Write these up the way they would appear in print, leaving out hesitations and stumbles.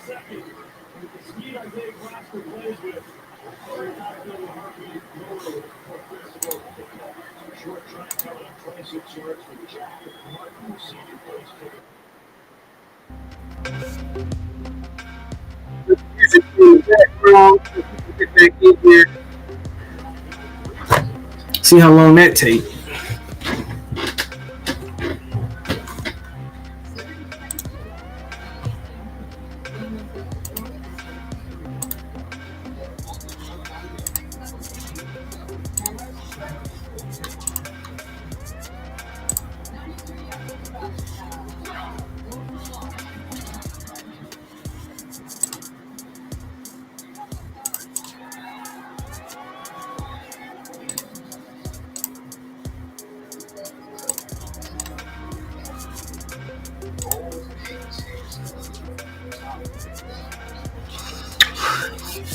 Music in the background so people get back in here. See how long that takes.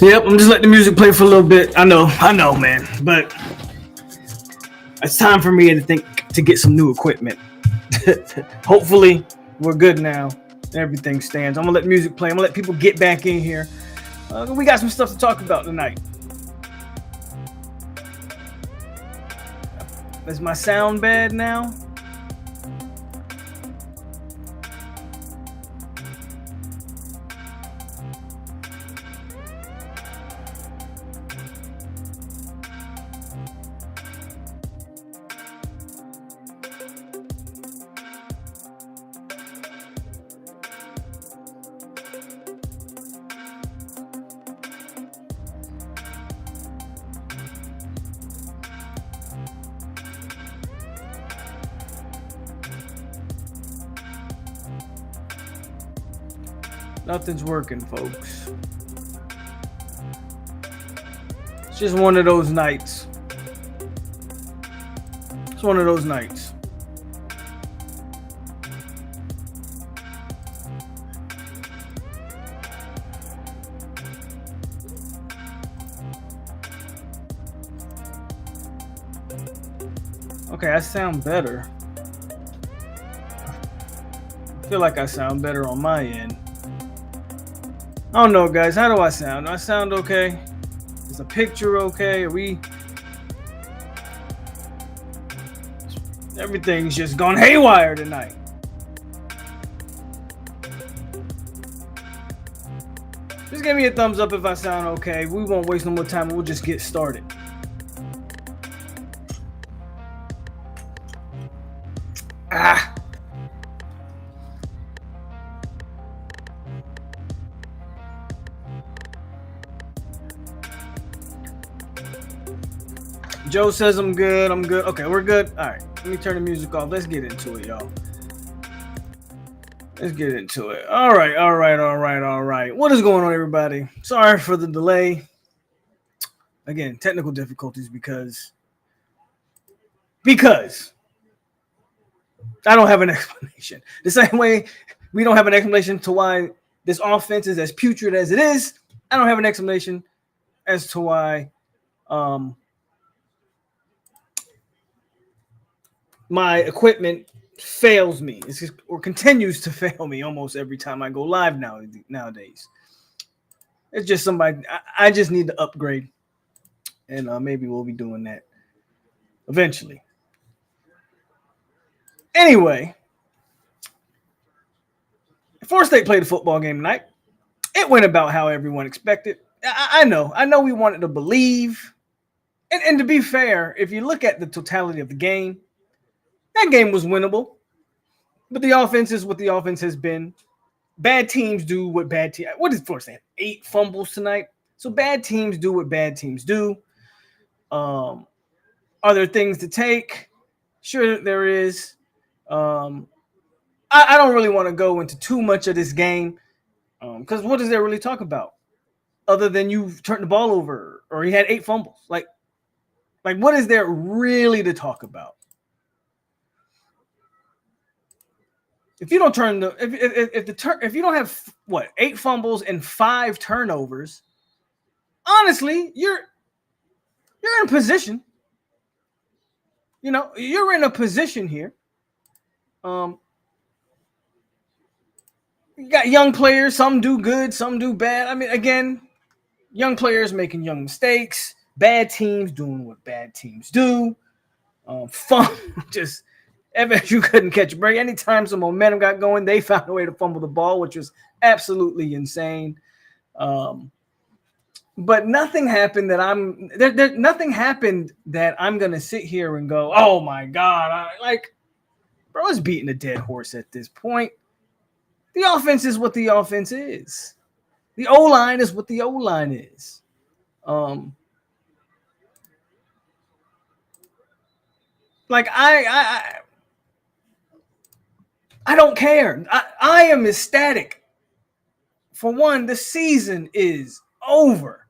Yep, I'm just letting the music play for a little bit. I know, man. But it's time for me to think to get some new equipment. Hopefully, we're good now. Everything stands. I'm gonna let music play. I'm gonna let people get back in here. We got some stuff to talk about tonight. Is my sound bad now? Nothing's working, folks. It's just one of those nights. It's one of those nights. Okay, I sound better. I feel like I sound better on my end. I don't know, guys. How do I sound? Do I sound okay? Is the picture okay? Are we? Everything's just gone haywire tonight. Just give me a thumbs up if I sound okay. We won't waste no more time. We'll just get started. Joe says I'm good. I'm good. Okay, we're good. All right. Let me turn the music off. Let's get into it, y'all. Let's get into it. All right. What is going on, everybody? Sorry for the delay. Again, technical difficulties because I don't have an explanation. The same way we don't have an explanation to why this offense is as putrid as it is. I don't have an explanation as to why my equipment fails me. It's just, or continues to fail me almost every time I go live nowadays. It's just somebody. I just need to upgrade, and maybe we'll be doing that eventually. Anyway, Florida State played a football game tonight. It went about how everyone expected. I know we wanted to believe. And to be fair, if you look at the totality of the game, that game was winnable. But the offense is what the offense has been. Bad teams do what bad teams. What is Florida State? 8 fumbles tonight. So bad teams do what bad teams do. Are there things to take? Sure, there is. I don't really want to go into too much of this game because what does there really talk about other than you've turned the ball over or he had 8 fumbles? Like what is there really to talk about? If you don't turn the if you don't have 8 fumbles and 5 turnovers, honestly, you're in a position. You know, you're in a position here. You got young players. Some do good, some do bad. I mean, again, young players making young mistakes. Bad teams doing what bad teams do. Fun, just FSU couldn't catch a break. Anytime some momentum got going, they found a way to fumble the ball, which was absolutely insane. But nothing happened that nothing happened that I'm gonna sit here and go, oh my god, bro is beating a dead horse at this point. The offense is what the offense is. The O-line is what the O-line is. Like I don't care. I am ecstatic. For one, the season is over.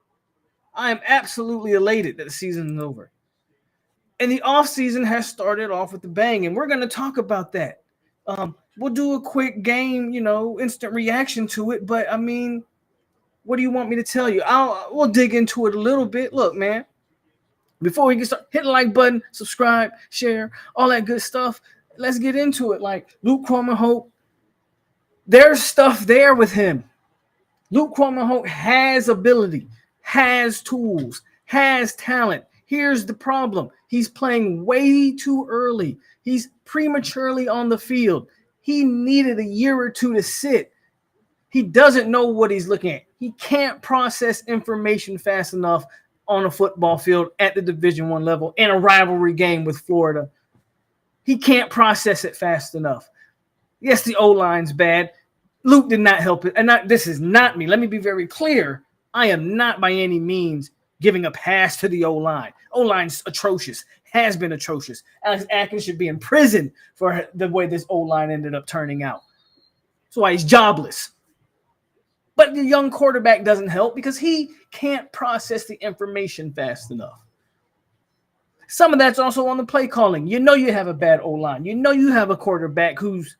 I am absolutely elated that the season is over. And the offseason has started off with a bang, and we're going to talk about that. We'll do a quick game, instant reaction to it. But, I mean, what do you want me to tell you? We'll dig into it a little bit. Look, man, before we get started, hit the like button, subscribe, share, all that good stuff. Let's get into it. Like Luke Kromenhoek, there's stuff there with him. Luke Kromenhoek has ability, has tools, has talent. Here's the problem. He's playing way too early. He's prematurely on the field. He needed a year or two to sit. He doesn't know what he's looking at. He can't process information fast enough on a football field at the Division I level in a rivalry game with Florida. He can't process it fast enough. Yes, the O-line's bad. Luke did not help it. And this is not me. Let me be very clear. I am not by any means giving a pass to the O-line. O-line's atrocious, has been atrocious. Alex Atkins should be in prison for the way this O-line ended up turning out. That's why he's jobless. But the young quarterback doesn't help because he can't process the information fast enough. Some of that's also on the play calling. You have a bad O-line. You have a quarterback who's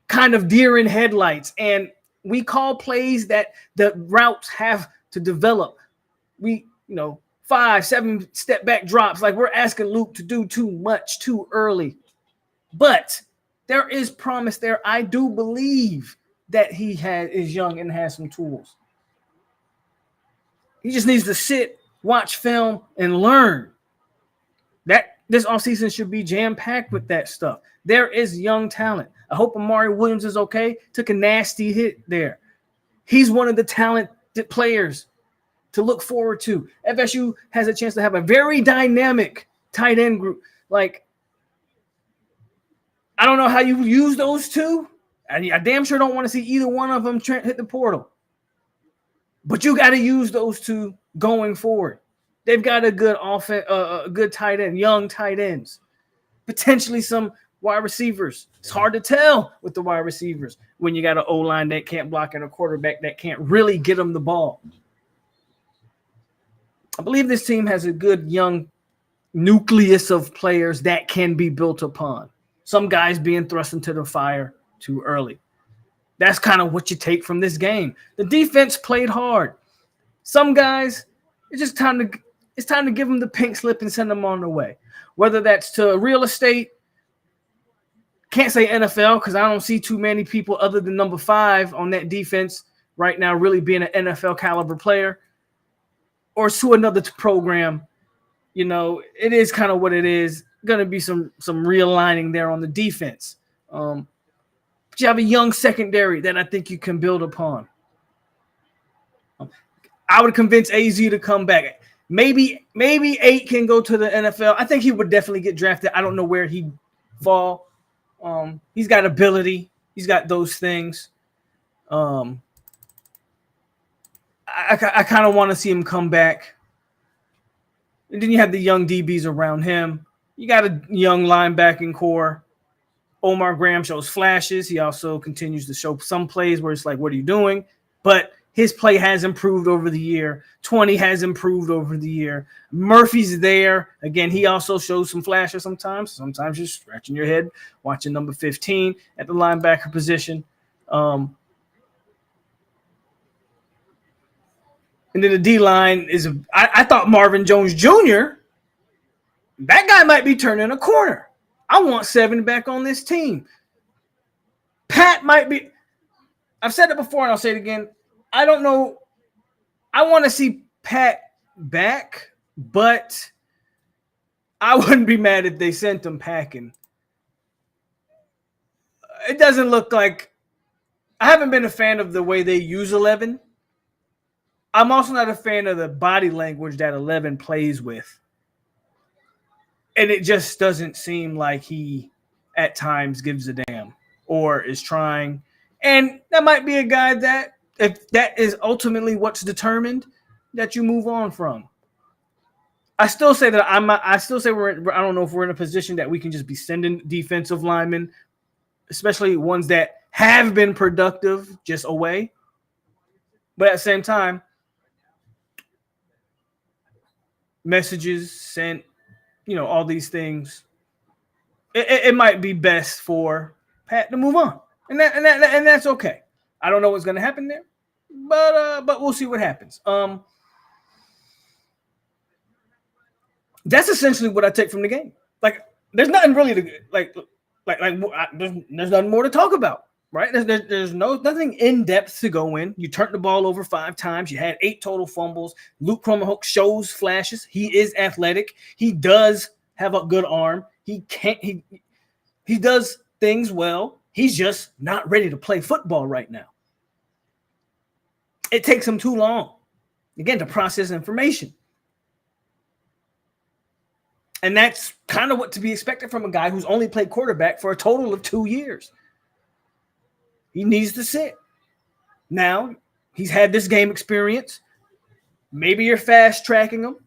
kind of deer in headlights, and we call plays that the routes have to develop. We, 5-7 step back drops, like we're asking Luke to do too much too early. But there is promise there. I do believe that he is young and has some tools. He just needs to sit, watch film, and learn. That this offseason should be jam-packed with that stuff. There is young talent. I hope Amari Williams is okay. Took a nasty hit there. He's one of the talented players to look forward to. FSU has a chance to have a very dynamic tight end group. Like, I don't know how you use those two. I damn sure don't want to see either one of them hit the portal. But you got to use those two going forward. They've got a good offense, a good tight end, young tight ends, potentially some wide receivers. It's hard to tell with the wide receivers when you got an O-line that can't block and a quarterback that can't really get them the ball. I believe this team has a good young nucleus of players that can be built upon. Some guys being thrust into the fire too early. That's kind of what you take from this game. The defense played hard. Some guys, it's time to give them the pink slip and send them on their way. Whether that's to real estate, can't say NFL because I don't see too many people other than number 5 on that defense right now really being an NFL caliber player, or to another program. It is kind of what it is. Going to be some realigning there on the defense. But you have a young secondary that I think you can build upon. I would convince AZ to come back. Maybe 8 can go to the NFL. I think he would definitely get drafted. I don't know where he'd fall. He's got ability. He's got those things. I kind of want to see him come back. And then you have the young DBs around him. You got a young linebacking core. Omar Graham shows flashes. He also continues to show some plays where it's like, what are you doing? But his play has improved over the year. 20 has improved over the year. Murphy's there. Again, he also shows some flashes sometimes. Sometimes you're scratching your head watching number 15 at the linebacker position. And then the D-line is I thought Marvin Jones Jr., that guy might be turning a corner. I want 7 back on this team. Pat might be I've said it before and I'll say it again. I don't know. I want to see Pat back, but I wouldn't be mad if they sent him packing. It doesn't look like. I haven't been a fan of the way they use 11. I'm also not a fan of the body language that 11 plays with. And it just doesn't seem like he at times gives a damn or is trying. And that might be a guy that, if that is ultimately what's determined, that you move on from. I still say that I don't know if we're in a position that we can just be sending defensive linemen, especially ones that have been productive, just away. But at the same time, messages sent, all these things. It might be best for Pat to move on, and that's okay. I don't know what's going to happen there, but we'll see what happens. That's essentially what I take from the game. Like, there's nothing really to there's nothing more to talk about, right? There's nothing in depth to go in. You turned the ball over 5 times. You had 8 total fumbles. Luke Kromenhoek shows flashes. He is athletic. He does have a good arm. He does things well. He's just not ready to play football right now. It takes him too long, again, to process information. And that's kind of what to be expected from a guy who's only played quarterback for a total of 2 years. He needs to sit. Now, he's had this game experience. Maybe you're fast tracking him.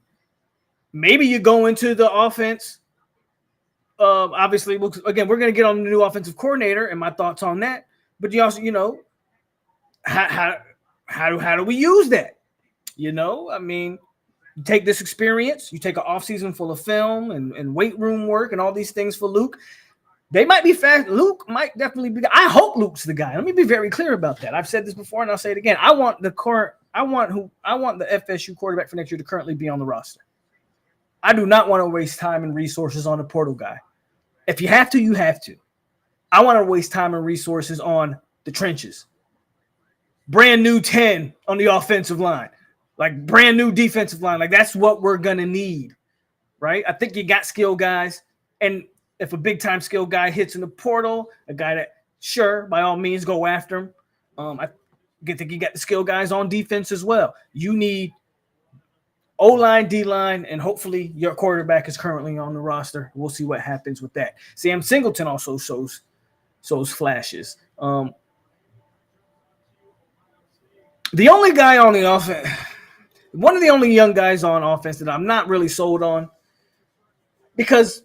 Maybe you go into the offense. Obviously, again, we're going to get on the new offensive coordinator and my thoughts on that. But you also, how do we use that? I mean, you take this experience, you take an offseason full of film and weight room work and all these things for Luke. They might be fast. Luke might definitely be. I hope Luke's the guy. Let me be very clear about that. I've said this before and I'll say it again. I want the FSU quarterback for next year to currently be on the roster. I do not want to waste time and resources on a portal guy. If you have to, you have to. I want to waste time and resources on the trenches. Brand new 10 on the offensive line. Like, brand new defensive line. Like, that's what we're going to need, right? I think you got skill guys. And if a big-time skill guy hits in the portal, a guy that, sure, by all means, go after him. I think you got the skill guys on defense as well. You need O-line, D-line, and hopefully your quarterback is currently on the roster. We'll see what happens with that. Sam Singleton also shows flashes. The only guy on the offense, one of the only young guys on offense that I'm not really sold on, because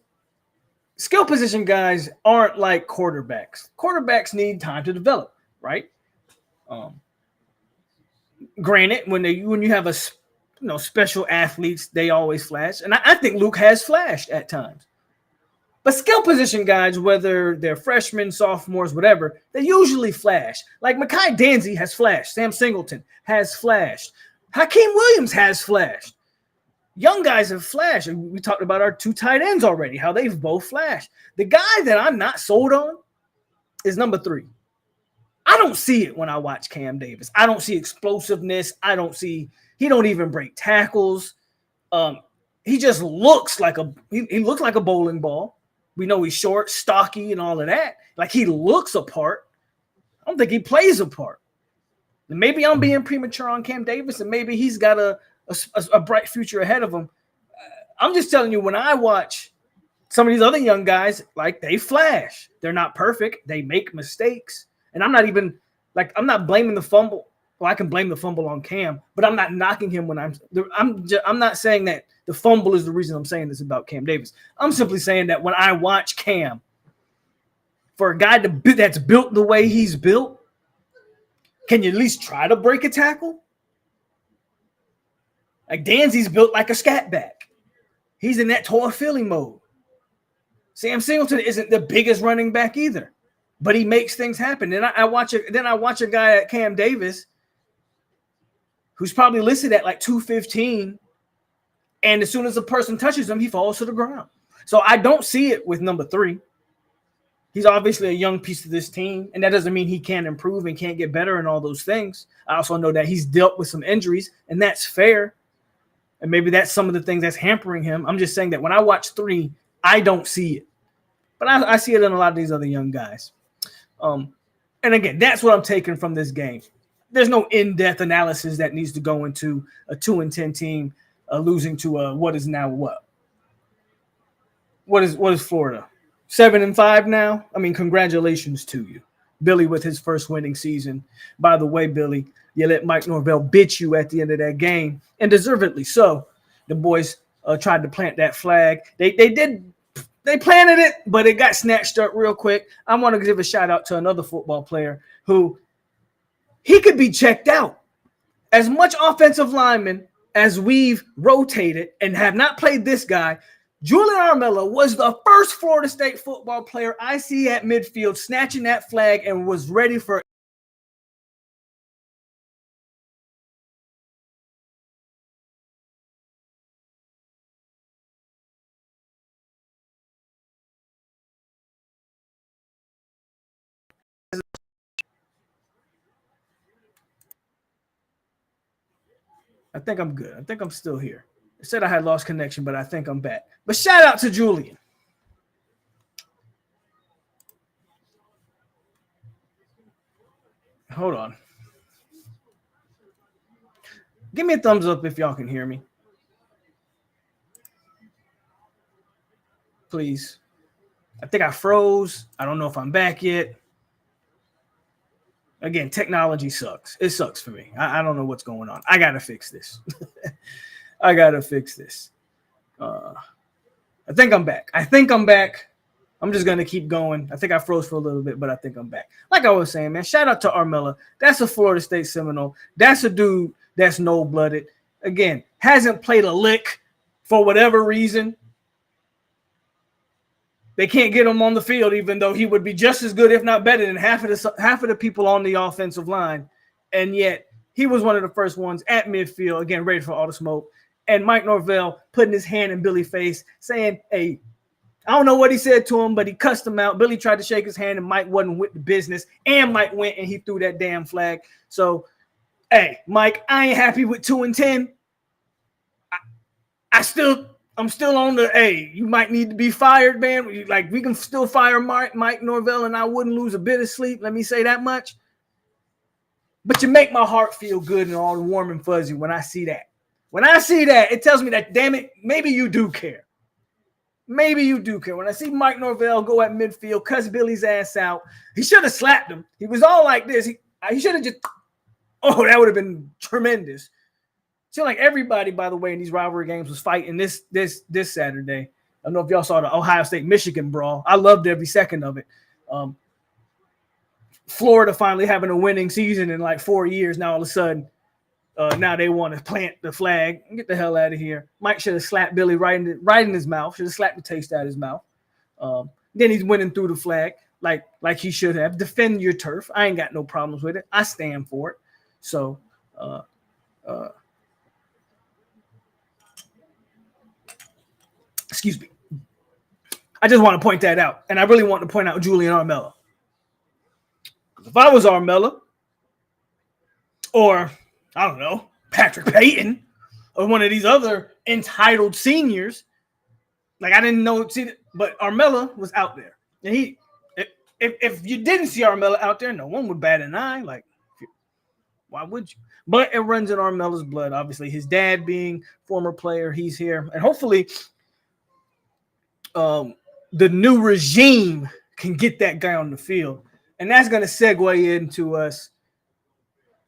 skill position guys aren't like quarterbacks. Quarterbacks need time to develop, right? Granted, when you have a special athletes, they always flash, and I think Luke has flashed at times. But skill position guys, whether they're freshmen, sophomores, whatever, they usually flash. Like Mekhi Danzy has flashed. Sam Singleton has flashed. Hakeem Williams has flashed. Young guys have flashed. We talked about our 2 tight ends already, how they've both flashed. The guy that I'm not sold on is number 3. I don't see it when I watch Cam Davis. I don't see explosiveness. He don't even break tackles. He just looks like he looks like a bowling ball. We know he's short, stocky, and all of that. Like, he looks a part. I don't think he plays a part. And maybe I'm being premature on Cam Davis, and maybe he's got a bright future ahead of him. I'm just telling you, when I watch some of these other young guys, like, they flash. They're not perfect. They make mistakes. And I'm not blaming the fumble. Well, I can blame the fumble on Cam, but I'm not knocking him when I'm not saying that the fumble is the reason I'm saying this about Cam Davis. I'm simply saying that when I watch Cam, for a guy that's built the way he's built, can you at least try to break a tackle? Like, Danzy's built like a scat back. He's in that tour Philly mode. Sam Singleton isn't the biggest running back either, but he makes things happen. And I watch a guy at Cam Davis who's probably listed at like 215, and as soon as a person touches him, he falls to the ground. So I don't see it with number 3. He's obviously a young piece of this team, and that doesn't mean he can't improve and can't get better and all those things. I also know that he's dealt with some injuries, and that's fair. And maybe that's some of the things that's hampering him. I'm just saying that when I watch 3, I don't see it. But I see it in a lot of these other young guys. And again, that's what I'm taking from this game. There's no in-depth analysis that needs to go into a 2-10 team losing to what is now what? What is Florida? 7-5 now? I mean, congratulations to you. Billy with his first winning season. By the way, Billy, you let Mike Norvell bitch you at the end of that game, and deservedly so. The boys tried to plant that flag. They planted it, but it got snatched up real quick. I want to give a shout out to another football player who he could be checked out. As much offensive lineman as we've rotated and have not played this guy, Julian Armella was the first Florida State football player I see at midfield snatching that flag and was ready for I think I'm good. I think I'm still here. It said I had lost connection, but I think I'm back. But shout out to Julian. Hold on. Give me a thumbs up if y'all can hear me. Please. I think I froze. I don't know if I'm back yet. Again, technology sucks. It sucks for me. I don't know what's going on. I got to fix this. I got to fix this. I think I'm back. I'm just going to keep going. I think I froze for a little bit, but I think I'm back. Like I was saying, man, shout out to Armella. That's a Florida State Seminole. That's a dude that's no-blooded. Again, hasn't played a lick for whatever reason. They can't get him on the field, even though he would be just as good, if not better, than half of the people on the offensive line. And yet he was one of the first ones at midfield, again, ready for all the smoke. And Mike Norvell putting his hand in Billy's face, saying, hey, I don't know what he said to him, but he cussed him out. Billy tried to shake his hand, and Mike wasn't with the business. And Mike went and he threw that damn flag. So, hey, Mike, I ain't happy with 2-10. I'm still on the, hey, you might need to be fired, man. Like, we can still fire Mike Norvell, and I wouldn't lose a bit of sleep. Let me say that much. But you make my heart feel good and all warm and fuzzy when I see that. When I see that, it tells me that, damn it, maybe you do care. Maybe you do care. When I see Mike Norvell go at midfield, cuss Billy's ass out, he should have slapped him. He was all like this. He should have just, oh, that would have been tremendous. Seemed like everybody, by the way, in these rivalry games was fighting this Saturday. I don't know if y'all saw the Ohio State-Michigan brawl. I loved every second of it. Florida finally having a winning season in like 4 years. Now all of a sudden, now they want to plant the flag. Get the hell out of here. Mike should have slapped Billy right in his mouth. Should have slapped the taste out of his mouth. Then he's winning through the flag like he should have. Defend your turf. I ain't got no problems with it. I stand for it. So, excuse me. I just want to point that out. And I really want to point out Julian Armella. If I was Armella, or I don't know, Patrick Payton, or one of these other entitled seniors, like I didn't know, but Armella was out there. And if you didn't see Armella out there, no one would bat an eye. Like, why would you? But it runs in Armella's blood. Obviously, his dad being former player, he's here. And hopefully the new regime can get that guy on the field. And that's going to segue into us,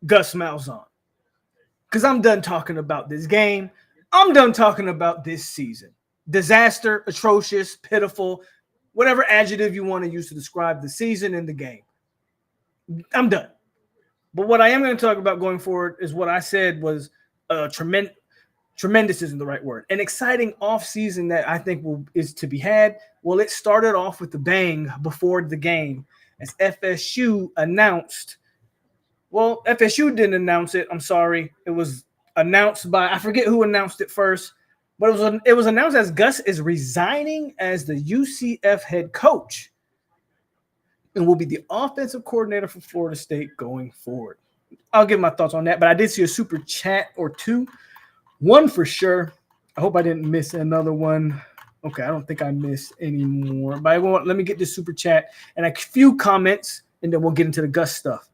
Gus Malzahn. Because I'm done talking about this game. I'm done talking about this season. Disaster, atrocious, pitiful, whatever adjective you want to use to describe the season and the game. I'm done. But what I am going to talk about going forward is what I said was tremendous isn't the right word. An exciting offseason that I think is to be had. Well, it started off with the bang before the game as FSU announced. Well, FSU didn't announce it. I'm sorry. It was announced by, I forget who announced it first, but it was announced as Gus is resigning as the UCF head coach. and will be the offensive coordinator for Florida State going forward. I'll give my thoughts on that, but I did see a super chat or two. One for sure. I hope I didn't miss another one. Okay, I don't think I missed any more. But let me get this super chat and a few comments, and then we'll get into the Gus stuff.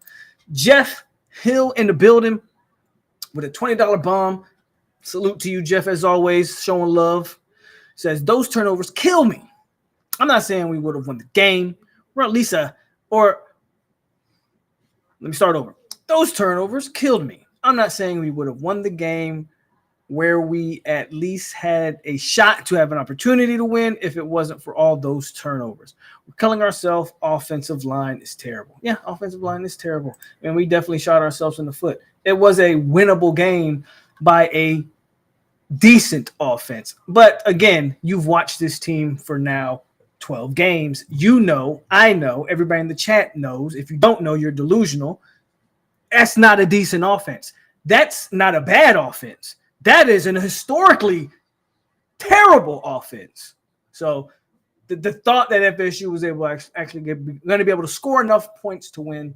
Jeff Hill in the building with a $20 bomb. Salute to you, Jeff, as always, showing love. Says, those turnovers kill me. I'm not saying we would have won the game, or at least let me start over. Those turnovers killed me. I'm not saying we would have won the game where we at least had a shot to have an opportunity to win if it wasn't for all those turnovers. We're killing ourselves. Offensive line is terrible. Yeah, offensive line is terrible. And we definitely shot ourselves in the foot. It was a winnable game by a decent offense. But again, you've watched this team for now 12 games. You know, I know, everybody in the chat knows. If you don't know, you're delusional. That's not a decent offense. That's not a bad offense. That is an historically terrible offense. So the thought that FSU was able to actually going to be able to score enough points to win,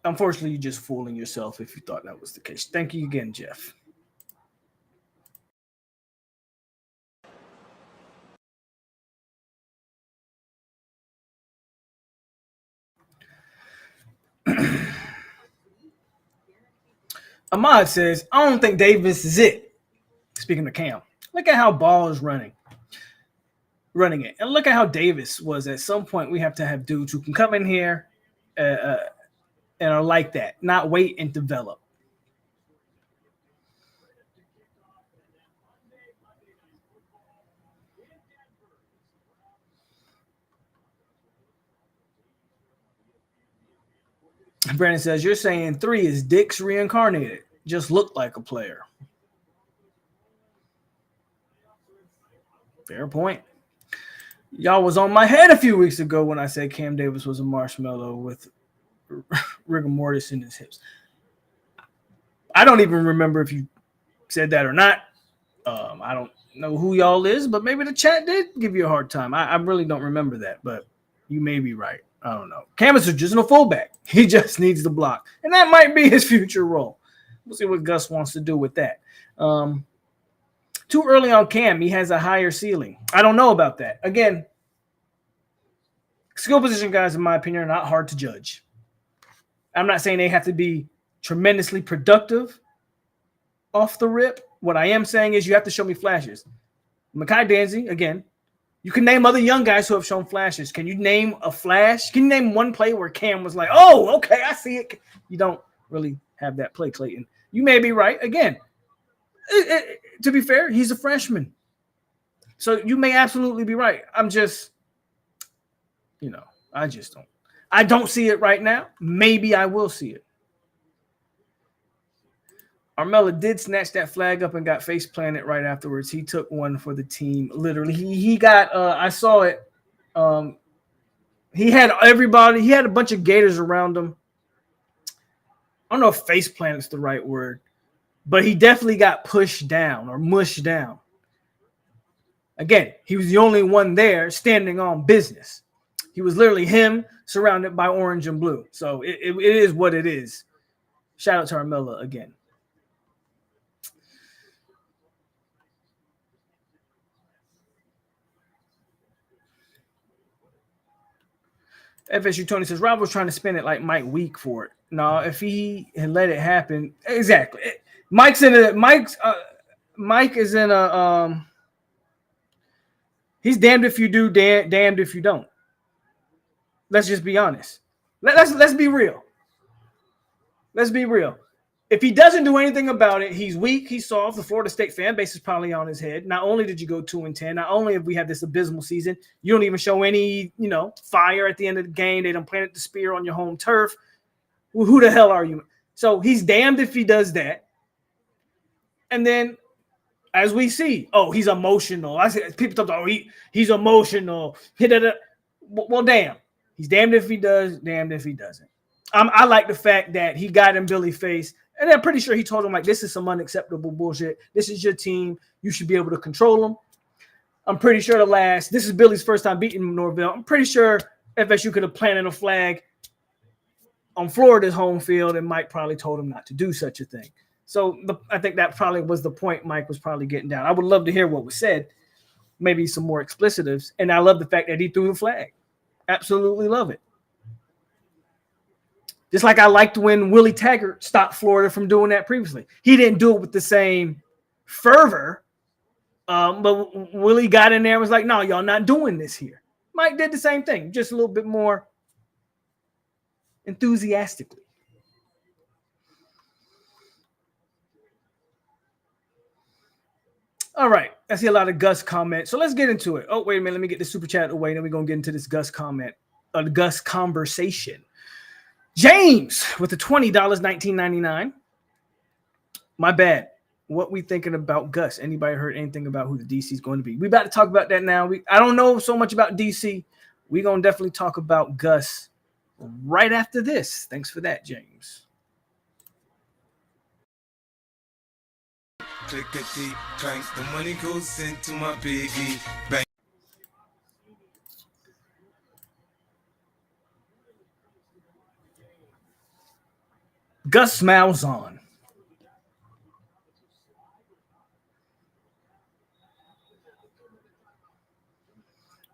unfortunately, you're just fooling yourself if you thought that was the case. Thank you again, Jeff. Ahmad says, I don't think Davis is it. Speaking of Cam, look at how Ball is running it. And look at how Davis was. At some point, we have to have dudes who can come in here and are like that, not wait and develop. Brandon says, you're saying 3 is Dix reincarnated. Just looked like a player. Fair point. Y'all was on my head a few weeks ago when I said Cam Davis was a marshmallow with rigor mortis in his hips. I don't even remember if you said that or not. I don't know who y'all is, but maybe the chat did give you a hard time. I really don't remember that, but you may be right. I don't know. Cam is just no fullback. He just needs the block. And that might be his future role. We'll see what Gus wants to do with that. Too early on Cam. He has a higher ceiling. I don't know about that. Again, skill position guys, in my opinion, are not hard to judge. I'm not saying they have to be tremendously productive off the rip. What I am saying is you have to show me flashes. Mekhi Danzy, again, you can name other young guys who have shown flashes. Can you name a flash? Can you name one play where Cam was like, oh, okay, I see it? You don't really have that play, Clayton. You may be right. Again, to be fair, he's a freshman. So you may absolutely be right. I'm just, I don't see it right now. Maybe I will see it. Armella did snatch that flag up and got face planted right afterwards. He took one for the team. Literally, he got. I saw it. He had everybody. He had a bunch of Gators around him. I don't know if face plant is the right word, but he definitely got pushed down or mushed down. Again, he was the only one there standing on business. He was literally him surrounded by orange and blue. So it is what it is. Shout out to Armella again. FSU Tony says Rob was trying to spin it like Mike Week for it. No, if he had let it happen, exactly. Mike is in a he's damned if you do, damned if you don't. Let's just be honest. Let's be real. Let's be real. If he doesn't do anything about it, he's weak, he's soft. The Florida State fan base is probably on his head. Not only did you go 2-10, not only have we had this abysmal season, you don't even show any, fire at the end of the game. They don't plant the spear on your home turf. Well, who the hell are you? So he's damned if he does that. And then, as we see, he's emotional. I said people talk about he's emotional. Well, damn. He's damned if he does, damned if he doesn't. I like the fact that he got in Billy's face, and I'm pretty sure he told him, like, this is some unacceptable bullshit. This is your team. You should be able to control them. I'm pretty sure this is Billy's first time beating Norvell. I'm pretty sure FSU could have planted a flag on Florida's home field, and Mike probably told him not to do such a thing. So I think that probably was the point Mike was probably getting down. I would love to hear what was said, maybe some more explicitives. And I love the fact that he threw the flag. Absolutely love it. Just like I liked when Willie Taggart stopped Florida from doing that previously. He didn't do it with the same fervor, but Willie got in there and was like, no, y'all not doing this here. Mike did the same thing, just a little bit more enthusiastically. All right, I see a lot of Gus comments, so let's get into it. Oh, wait a minute, let me get the super chat away, then we're going to get into this Gus comment, Gus conversation. James with the $20, $19.99. My bad. What we thinking about Gus? Anybody heard anything about who the DC is going to be? We about to talk about that now. I don't know so much about DC. We're going to definitely talk about Gus right after this. Thanks for that, James. Clickety clank, the money goes into my piggy bank. Gus Malzahn.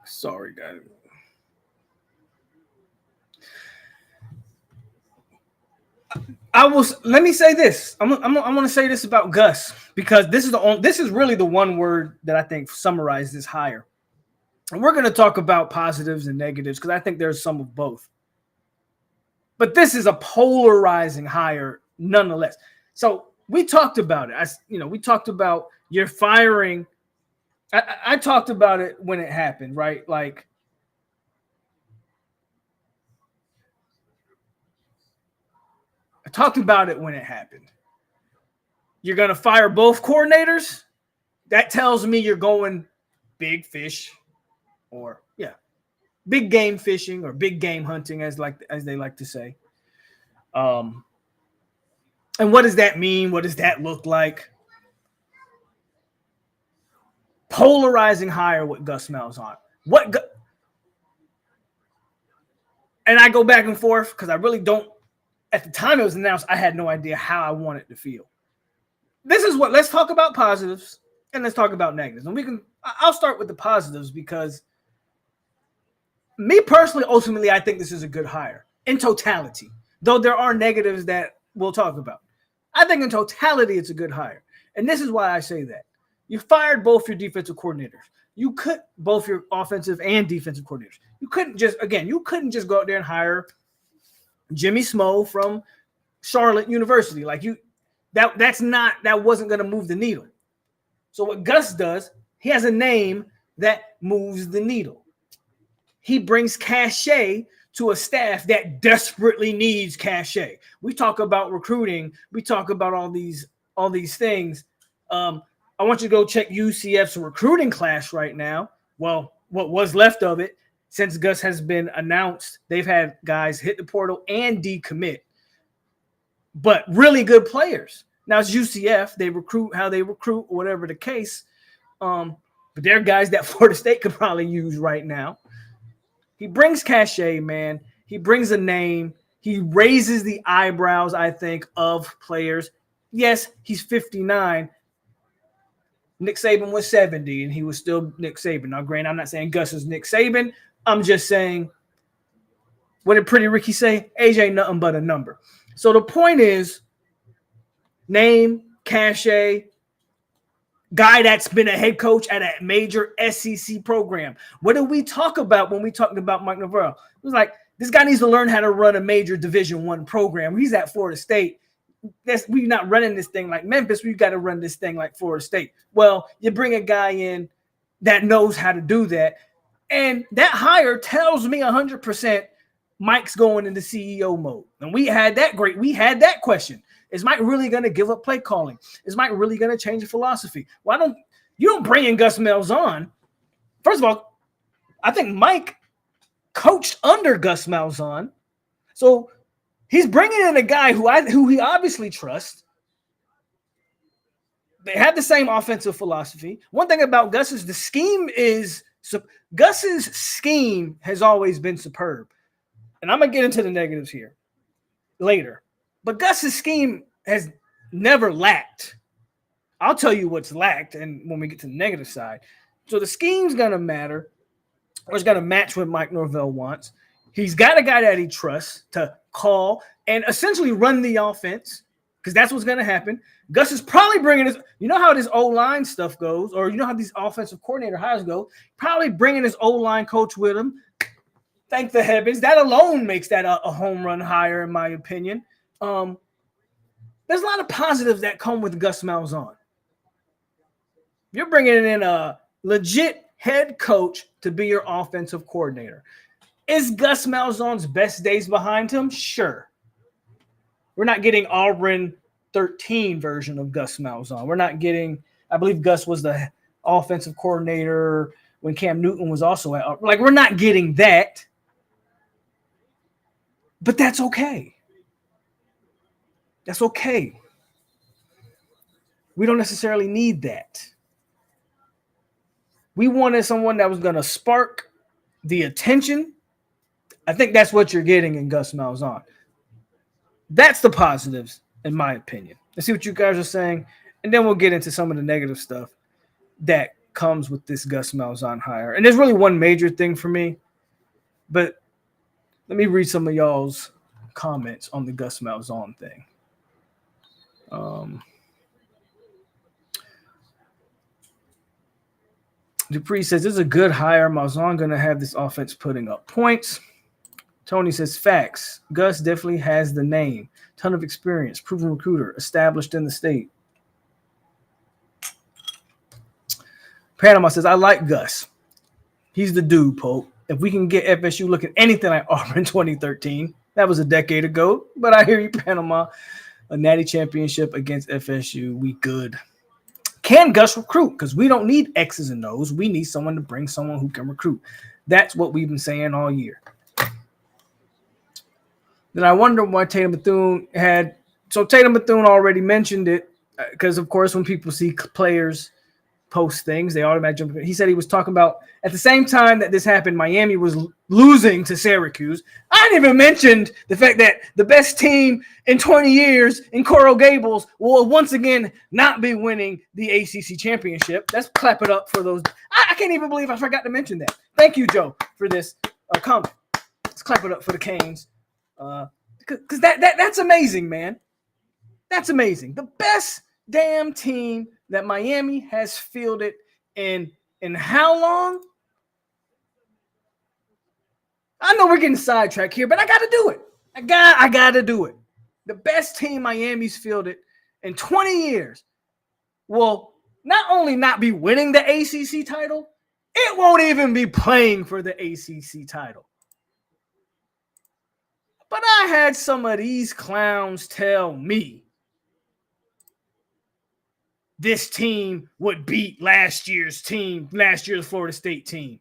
Sorry, guys. Let me say this. I'm going to say this about Gus, because this is really the one word that I think summarizes this hire. And we're going to talk about positives and negatives because I think there's some of both. But this is a polarizing hire nonetheless. So we talked about it. We talked about you're firing. I talked about it when it happened, right? Like, I talked about it when it happened. You're going to fire both coordinators? That tells me you're going big fish, or big game fishing, or big game hunting, as they like to say. And what does that mean? What does that look like? Polarizing hire with Gus Malzahn. And I go back and forth because I really don't. At the time it was announced, I had no idea how I wanted to feel. Let's talk about positives and let's talk about negatives. And I'll start with the positives because me personally, ultimately, I think this is a good hire in totality, though there are negatives that we'll talk about. I think in totality, it's a good hire. And this is why I say that. You fired both your defensive coordinators. You could both your offensive and defensive coordinators. You couldn't just go out there and hire Jimmy Smo from Charlotte University. That wasn't going to move the needle. So what Gus does, he has a name that moves the needle. He brings cachet to a staff that desperately needs cachet. We talk about recruiting. We talk about all these things. I want you to go check UCF's recruiting class right now. Well, what was left of it, since Gus has been announced, they've had guys hit the portal and decommit, but really good players. Now it's UCF. They recruit how they recruit, whatever the case. But they're guys that Florida State could probably use right now. He brings cachet, man. He brings a name. He raises the eyebrows, I think, of players. Yes, he's 59. Nick Saban was 70, and he was still Nick Saban. Now, granted, I'm not saying Gus is Nick Saban. I'm just saying, what did Pretty Ricky say? Age ain't nothing but a number. So the point is, name, cachet, guy that's been a head coach at a major SEC program. What did we talk about when we talked about Mike Norvell? It was like, this guy needs to learn how to run a major Division I program. He's at Florida State. We're not running this thing like Memphis. We've got to run this thing like Florida State. Well, you bring a guy in that knows how to do that. And that hire tells me 100% Mike's going into CEO mode. And we had that question. Is Mike really going to give up play calling? Is Mike really going to change the philosophy? You don't bring in Gus Malzahn. First of all, I think Mike coached under Gus Malzahn. So he's bringing in a guy who he obviously trusts. They have the same offensive philosophy. One thing about Gus is Gus's scheme has always been superb. And I'm going to get into the negatives here later. But Gus's scheme has never lacked. I'll tell you what's lacked and when we get to the negative side. So the scheme's going to matter, or it's going to match what Mike Norvell wants. He's got a guy that he trusts to call and essentially run the offense, because that's what's going to happen. Gus is probably bringing his, you know how this O-line stuff goes, or you know how these offensive coordinator hires go, probably bringing his O-line coach with him. Thank the heavens. That alone makes that a home run hire, in my opinion. There's a lot of positives that come with Gus Malzahn. You're bringing in a legit head coach to be your offensive coordinator. Is Gus Malzahn's best days behind him? Sure. We're not getting Auburn 13 version of Gus Malzahn. We're not getting, I believe Gus was the offensive coordinator when Cam Newton was also at, like, we're not getting that. But that's okay. That's okay. We don't necessarily need that. We wanted someone that was going to spark the attention. I think that's what you're getting in Gus Malzahn. That's the positives, in my opinion. Let's see what you guys are saying, and then we'll get into some of the negative stuff that comes with this Gus Malzahn hire. And there's really one major thing for me, but let me read some of y'all's comments on the Gus Malzahn thing. Dupree says, this is a good hire. Malzahn going to have this offense putting up points. Tony says, facts. Gus definitely has the name. Ton of experience. Proven recruiter. Established in the state. Panama says, I like Gus. He's the dude, Polk. If we can get FSU looking anything like Auburn 2013, that was a decade ago. But I hear you, Panama. A natty championship against FSU. We good. Can Gus recruit? Because we don't need X's and O's. We need someone to bring someone who can recruit. That's what we've been saying all year. Then I wonder why Tatum Bethune had – so Tatum Bethune already mentioned it because, of course, when people see players post things, they automatically jump in. He said he was talking about at the same time that this happened, Miami was losing to Syracuse. I didn't even mention the fact that the best team in 20 years in Coral Gables will once again not be winning the ACC championship. Let's clap it up for those. I can't even believe I forgot to mention that. Thank you, Joe, for this comment. Let's clap it up for the Canes. Because that's amazing, man. That's amazing. The best damn team that Miami has fielded in how long? I know we're getting sidetracked here, but I got to do it. I got to do it. The best team Miami's fielded in 20 years will not only not be winning the ACC title, it won't even be playing for the ACC title. But I had some of these clowns tell me this team would beat last year's Florida State team.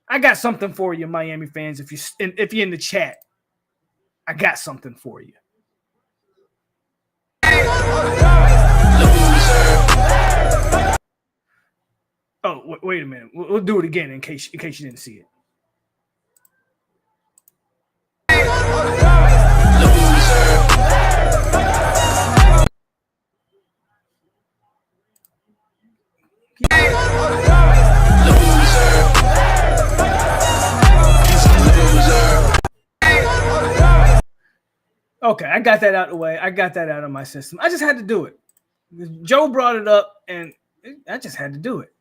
I got something for you, Miami fans. If you're in the chat, I got something for you. Oh, wait a minute. We'll do it again in case you didn't see it. Okay, I got that out of the way. I got that out of my system. I just had to do it. Joe brought it up, and I just had to do it.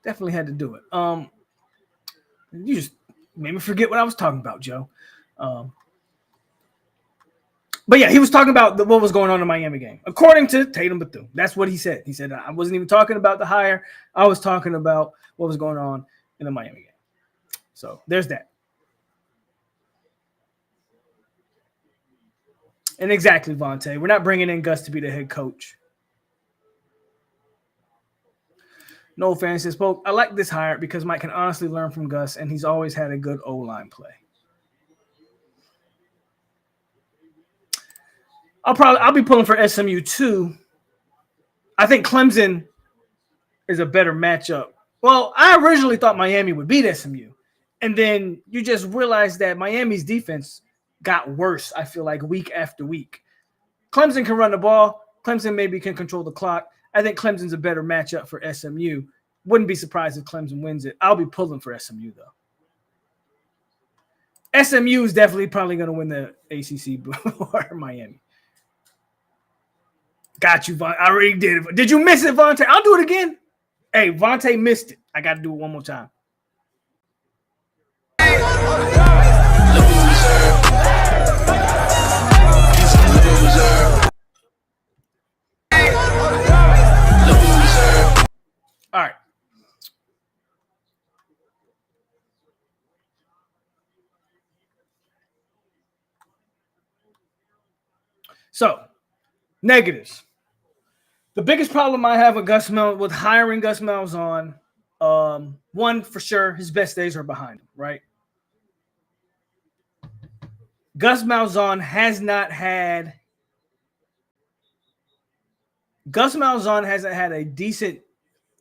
Definitely had to do it. You just made me forget what I was talking about, Joe. But yeah, he was talking about what was going on in the Miami game. According to Tatum Bethune, that's what he said. He said, I wasn't even talking about the hire. I was talking about what was going on in the Miami game. So there's that. And exactly, Vontae. We're not bringing in Gus to be the head coach. No fan says, Polk, I like this hire because Mike can honestly learn from Gus, and he's always had a good O-line play. I'll be pulling for SMU too, I think Clemson is a better matchup. Well, I originally thought Miami would beat SMU. And then you just realize that Miami's defense got worse, I feel like, week after week. Clemson can run the ball. Clemson maybe can control the clock. I think Clemson's a better matchup for SMU. Wouldn't be surprised if Clemson wins it. I'll be pulling for SMU, though. SMU is definitely probably going to win the ACC before Miami. Got you, Von. I already did it. Did you miss it, Vontae? I'll do it again. Hey, Vontae missed it. I got to do it one more time. All right. So, negatives. The biggest problem I have with hiring Gus Malzahn, one for sure, his best days are behind him, right? Gus Malzahn hasn't had a decent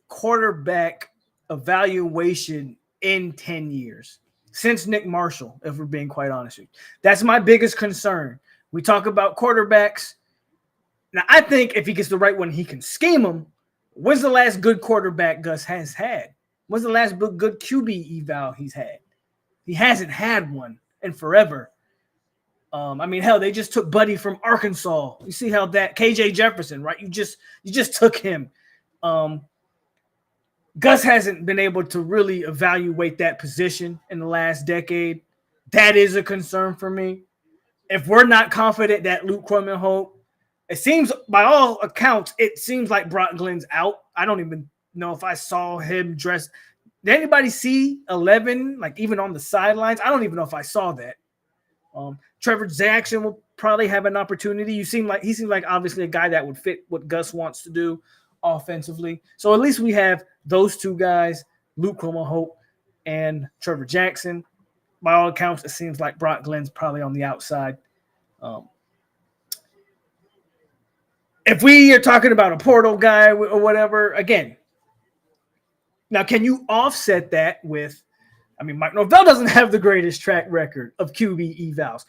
quarterback evaluation in 10 years since Nick Marshall, if we're being quite honest with you. That's my biggest concern. We talk about quarterbacks. Now, I think if he gets the right one, he can scheme them. When's the last good quarterback Gus has had? When's the last good QB eval he's had? He hasn't had one in forever. I mean, hell, they just took Buddy from Arkansas. You see how that KJ Jefferson, right? You just took him. Gus hasn't been able to really evaluate that position in the last decade. That is a concern for me. If we're not confident that Luke Kromenhoek, it seems, by all accounts, it seems like Brock Glenn's out. I don't even know if I saw him dressed. Did anybody see 11, like even on the sidelines? I don't even know if I saw that. Trevor Jackson will probably have an opportunity. He seemed like obviously a guy that would fit what Gus wants to do offensively. So at least we have those two guys, Luke Kromenhoek and Trevor Jackson. By all accounts, it seems like Brock Glenn's probably on the outside. If we are talking about a portal guy or whatever, again, now can you offset that with, I mean, Mike Norvell doesn't have the greatest track record of QB evals.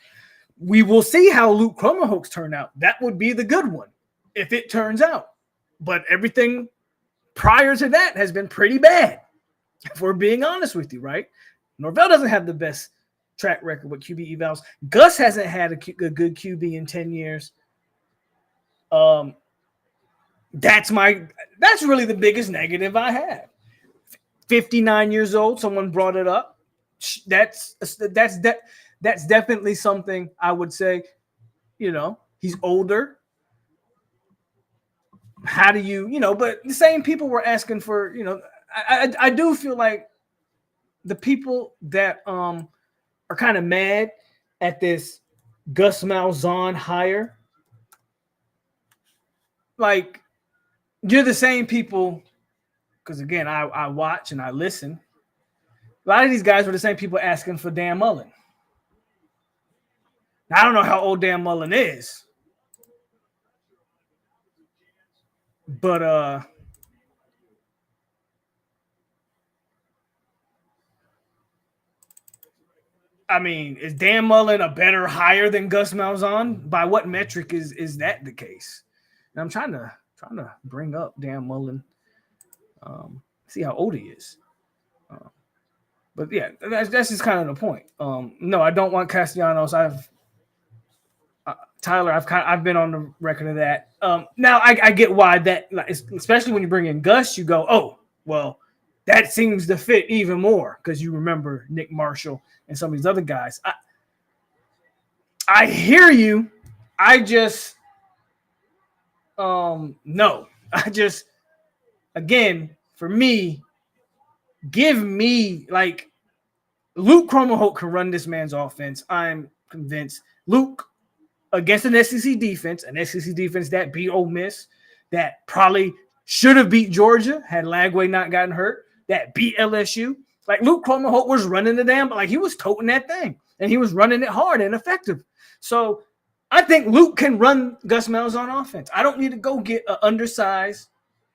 We will see how Luke Kromenhoek's turn out. That would be the good one if it turns out. But everything prior to that has been pretty bad, if we're being honest with you, right? Norvell doesn't have the best track record with QB evals. Gus hasn't had a good QB in 10 years. That's really the biggest negative I have. 59 years old, someone brought it up. That's definitely something I would say, he's older. How do you, but the same people were asking for, I do feel like the people that are kind of mad at this Gus Malzahn hire, like, you're the same people, because again, I watch and I listen. A lot of these guys were the same people asking for Dan Mullen. Now, I don't know how old Dan Mullen is, but I mean, is Dan Mullen a better hire than Gus Malzahn? By what metric is that the case? And I'm trying to bring up Dan Mullen, see how old he is. But yeah, that's just kind of the point. No, I don't want Castellanos. Tyler, I've been on the record of that. Now I get why that, especially when you bring in Gus, you go, oh, well, that seems to fit even more because you remember Nick Marshall and some of these other guys. I hear you. I just no. Again, for me, give me, like, Luke Kromenhoek can run this man's offense. I'm convinced. Luke, against an SEC defense that beat Ole Miss, that probably should have beat Georgia had Lagway not gotten hurt, that beat LSU. Like, Luke Kromenhoek was running the damn, like, he was toting that thing, and he was running it hard and effective. So I think Luke can run Gus Malzahn offense. I don't need to go get an undersized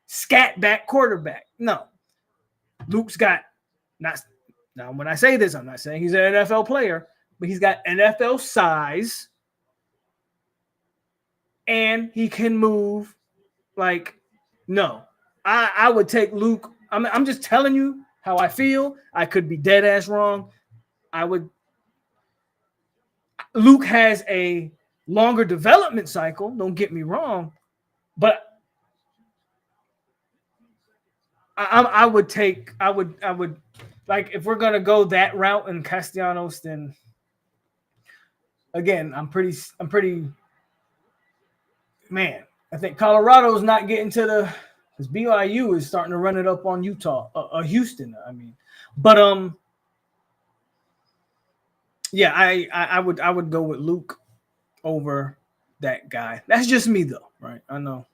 scat back quarterback. No. Luke's got not now when I say this, I'm not saying he's an NFL player, but he's got NFL size and he can move. Like, no. I would take Luke. I'm just telling you how I feel. I could be dead ass wrong. Luke has a longer development cycle, don't get me wrong, but I would like, if we're gonna go that route in Castellanos, then again, I'm pretty man. I think Colorado's not getting to because BYU is starting to run it up on Houston. I mean, but yeah, I would go with Luke over that guy. That's just me though, right? I know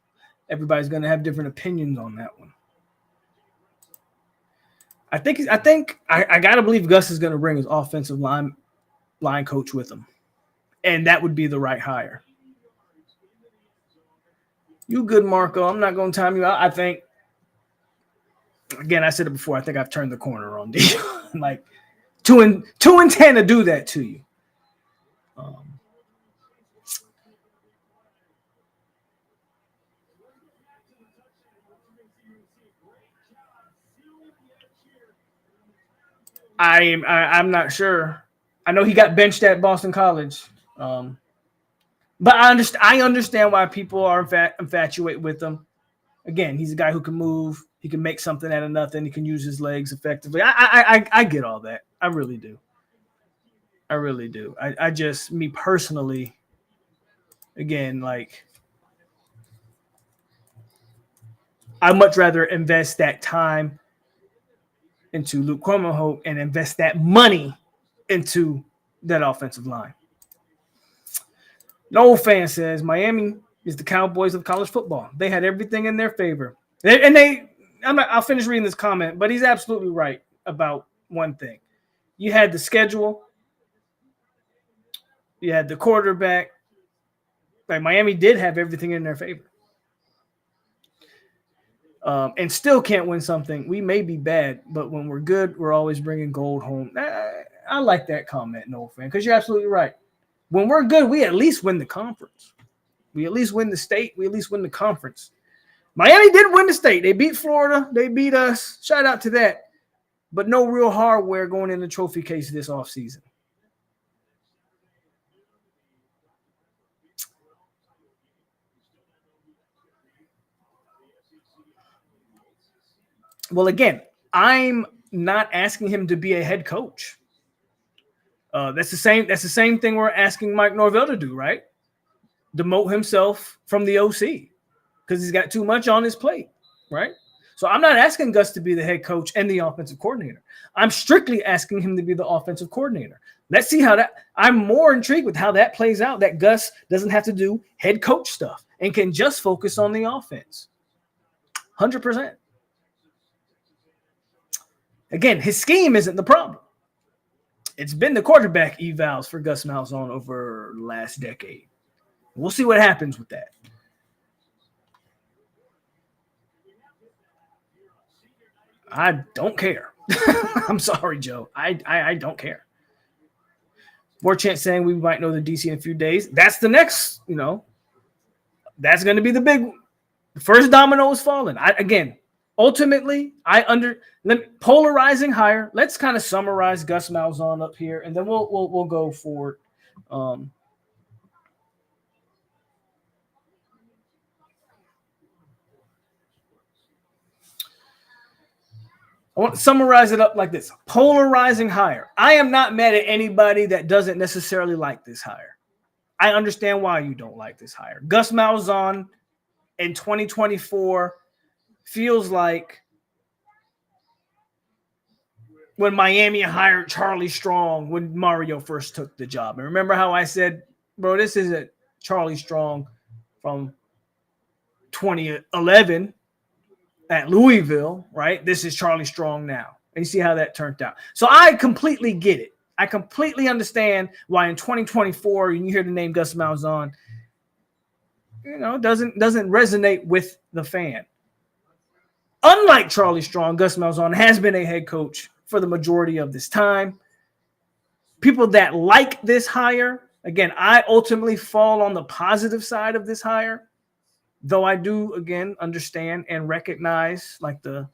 everybody's gonna have different opinions on that one. I think I gotta believe Gus is gonna bring his offensive line coach with him, and that would be the right hire. You good, Marco? I'm not gonna time you out. I think, again, I said it before. I think I've turned the corner on D. Like 2-10 to do that to you. I'm not sure. I know he got benched at Boston College, but I understand why people are infatuated with him. Again, he's a guy who can move. He can make something out of nothing. He can use his legs effectively. I get all that. I really do. I really do. I just, me personally, again, like, I'd much rather invest that time into Luke Cornholt and invest that money into that offensive line. No fan says Miami is the Cowboys of college football. They had everything in their favor. I'll finish reading this comment, but he's absolutely right about one thing. You had the schedule. You had the quarterback. Like, Miami did have everything in their favor. And still can't win something. We may be bad, but when we're good, we're always bringing gold home. I like that comment, no fan, because you're absolutely right. When we're good, we at least win the conference. We at least win the state. We at least win the conference. Miami did win the state. They beat Florida. They beat us. Shout out to that. But no real hardware going in the trophy case this offseason. Well, again, I'm not asking him to be a head coach. That's the same thing we're asking Mike Norvell to do, right? Demote himself from the OC because he's got too much on his plate, right? So I'm not asking Gus to be the head coach and the offensive coordinator. I'm strictly asking him to be the offensive coordinator. Let's see how that – I'm more intrigued with how that plays out, that Gus doesn't have to do head coach stuff and can just focus on the offense. 100%. Again, his scheme isn't the problem. It's been the quarterback evals for Gus Malzahn over the last decade. We'll see what happens with that. I don't care. I'm sorry, Joe. I don't care. War Chant saying we might know the DC in a few days. That's the next, that's going to be the first domino is falling. Ultimately, polarizing hire. Let's kind of summarize Gus Malzahn up here, and then we'll go forward. I want to summarize it up like this. Polarizing hire. I am not mad at anybody that doesn't necessarily like this hire. I understand why you don't like this hire. Gus Malzahn in 2024 feels like when Miami hired Charlie Strong when Mario first took the job. And remember how I said, bro, this isn't Charlie Strong from 2011 at Louisville, right? This is Charlie Strong now. And you see how that turned out. So I completely get it. I completely understand why in 2024, when you hear the name Gus Malzahn, doesn't resonate with the fan. Unlike Charlie Strong, Gus Malzahn has been a head coach for the majority of this time. People that like this hire, again, I ultimately fall on the positive side of this hire, though I do, again, understand and recognize like the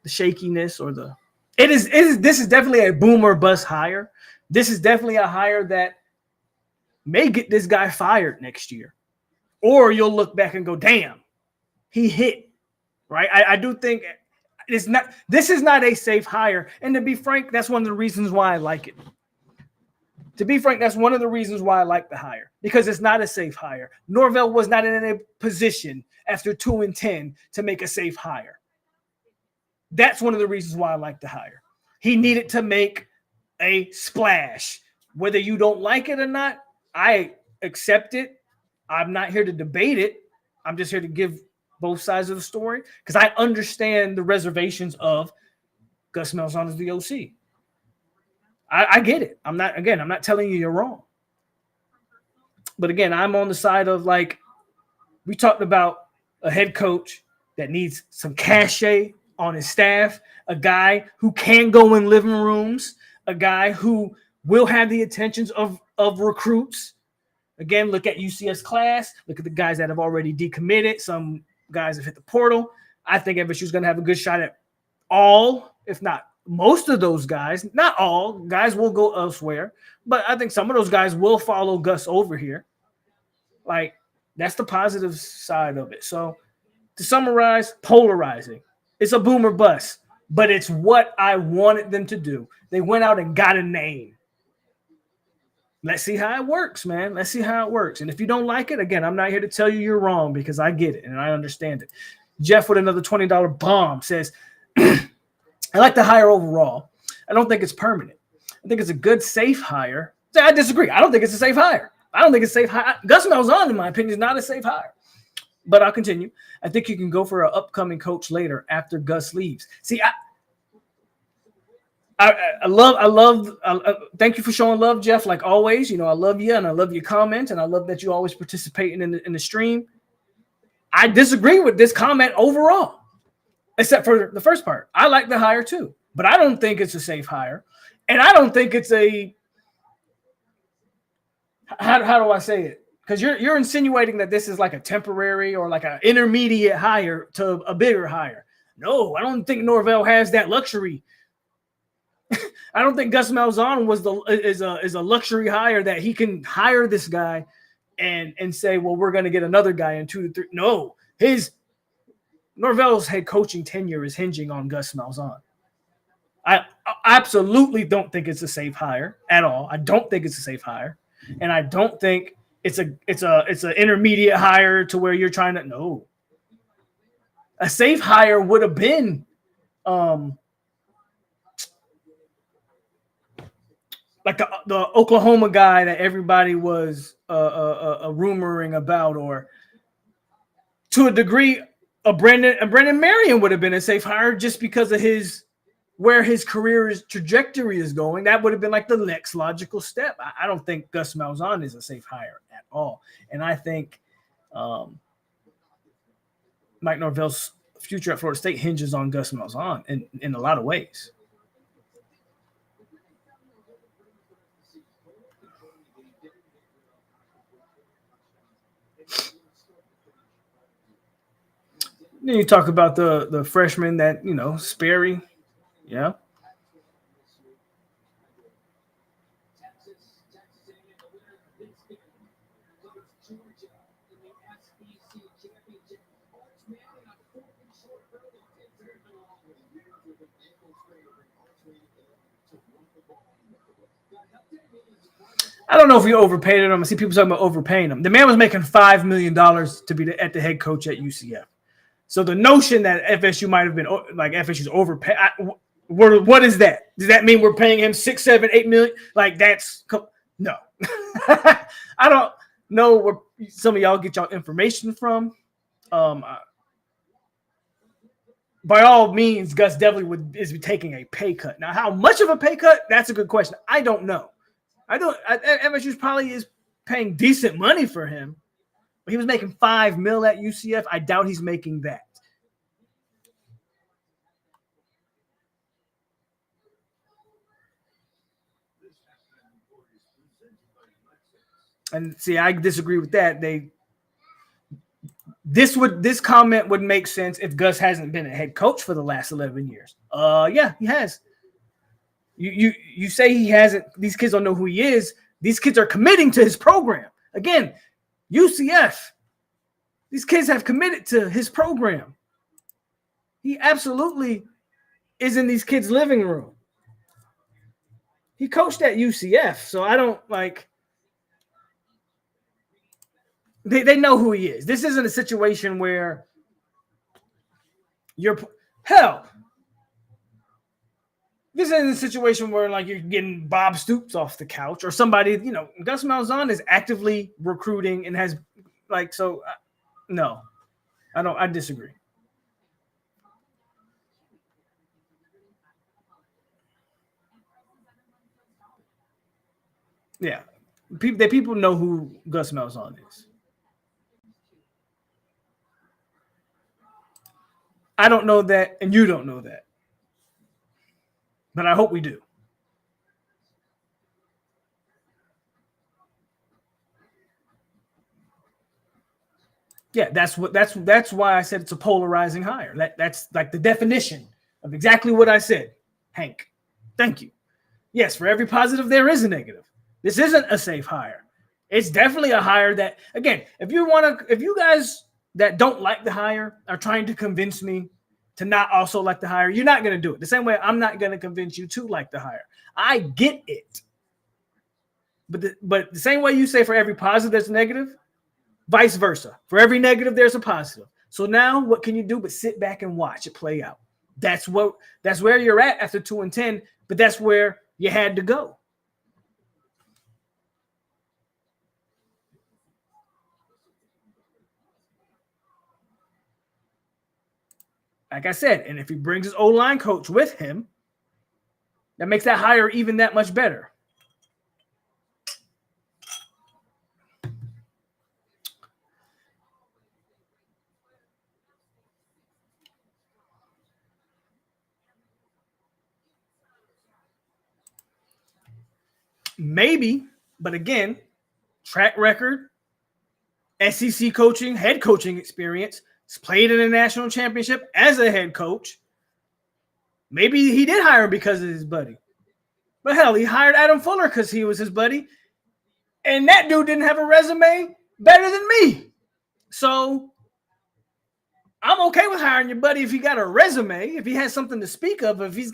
shakiness or this is definitely a boom or bust hire. This is definitely a hire that may get this guy fired next year. Or you'll look back and go, damn, he hit, right? I do think this is not a safe hire. And to be frank, that's one of the reasons why I like it. To be frank, that's one of the reasons why I like the hire, because it's not a safe hire. Norvell was not in a position after 2-10 to make a safe hire. That's one of the reasons why I like the hire. He needed to make a splash. Whether you don't like it or not, I accept it. I'm not here to debate it. I'm just here to give both sides of the story because I understand the reservations of Gus Malzahn as the OC. I get it. I'm not telling you you're wrong. But again, I'm on the side of like, we talked about a head coach that needs some cachet on his staff, a guy who can go in living rooms, a guy who will have the attentions of recruits. Again, look at UCF's class. Look at the guys that have already decommitted. Some guys have hit the portal. I think FSU is going to have a good shot at all, if not most of those guys. Not all. Guys will go elsewhere. But I think some of those guys will follow Gus over here. Like, that's the positive side of it. So, to summarize, polarizing. It's a boom or bust, but it's what I wanted them to do. They went out and got a name. Let's see how it works, man. Let's see how it works. And if you don't like it, again, I'm not here to tell you you're wrong because I get it and I understand it. Jeff with another $20 bomb says, I like the hire overall. I don't think it's permanent. I think it's a good, safe hire. I disagree. I don't think it's a safe hire. I don't think it's a safe hire. Gus Malzahn, in my opinion, is not a safe hire. But I'll continue. I think you can go for an upcoming coach later after Gus leaves. See, I love. Thank you for showing love, Jeff. Like always, you know, I love you and I love your comment and I love that you always participating in the stream. I disagree with this comment overall, except for the first part. I like the hire too, but I don't think it's a safe hire, and I don't think it's a. How do I say it? Because you're insinuating that this is like a temporary or like an intermediate hire to a bigger hire. No, I don't think Norvell has that luxury. I don't think Gus Malzahn is a luxury hire that he can hire this guy and say, well, we're going to get another guy in 2 to 3. No, Norvell's head coaching tenure is hinging on Gus Malzahn. I absolutely don't think it's a safe hire at all. I don't think it's a safe hire, and I don't think it's an intermediate hire to where you're trying to. No, a safe hire would have been like the Oklahoma guy that everybody was rumoring about, or to a degree, Brendan Marion would have been a safe hire just because of where his trajectory is going. That would have been like the next logical step. I don't think Gus Malzahn is a safe hire at all, and I think Mike Norvell's future at Florida State hinges on Gus Malzahn in a lot of ways. Then you talk about the freshman that, you know, Sperry. Yeah. I don't know if we overpaid him. I see people talking about overpaying him. The man was making $5 million to be at the head coach at UCF. So the notion that FSU might have been like FSU's overpaid, what is that? Does that mean we're paying him $6, $7, $8 million? Like that's no. I don't know where some of y'all get y'all information from. By all means, Gus definitely is taking a pay cut. Now, how much of a pay cut? That's a good question. I don't know. FSU probably is paying decent money for him. But he was making $5 million at UCF. I doubt he's making that. And see, I disagree with that. This comment would make sense if Gus hasn't been a head coach for the last 11 years. Yeah, he has. You say he hasn't. These kids don't know who he is. These kids are committing to his program. Again, UCF. These kids have committed to his program. He absolutely is in these kids' living room. He coached at UCF, so I don't like. They know who he is. This isn't a situation where you're hell. This isn't a situation where like you're getting Bob Stoops off the couch or somebody. Gus Malzahn is actively recruiting and has like so. No, I don't. I disagree. Yeah, people know who Gus Malzahn is. I don't know that, and you don't know that. But I hope we do. Yeah, that's why I said it's a polarizing hire. That's like the definition of exactly what I said. Hank, thank you. Yes, for every positive there is a negative. This isn't a safe hire. It's definitely a hire that, again, if you guys that don't like the hire are trying to convince me to not also like the hire, you're not going to do it. The same way I'm not going to convince you to like the hire. I get it. But the same way you say for every positive there's a negative, vice versa. For every negative there's a positive. So now what can you do but sit back and watch it play out? That's where you're at after 2-10, but that's where you had to go. Like I said, and if he brings his O-line coach with him, that makes that hire even that much better. Maybe, but again, track record, SEC coaching, head coaching experience, he's played in a national championship as a head coach. Maybe he did hire him because of his buddy. But hell, he hired Adam Fuller because he was his buddy. And that dude didn't have a resume better than me. So I'm okay with hiring your buddy if he got a resume, if he has something to speak of, if he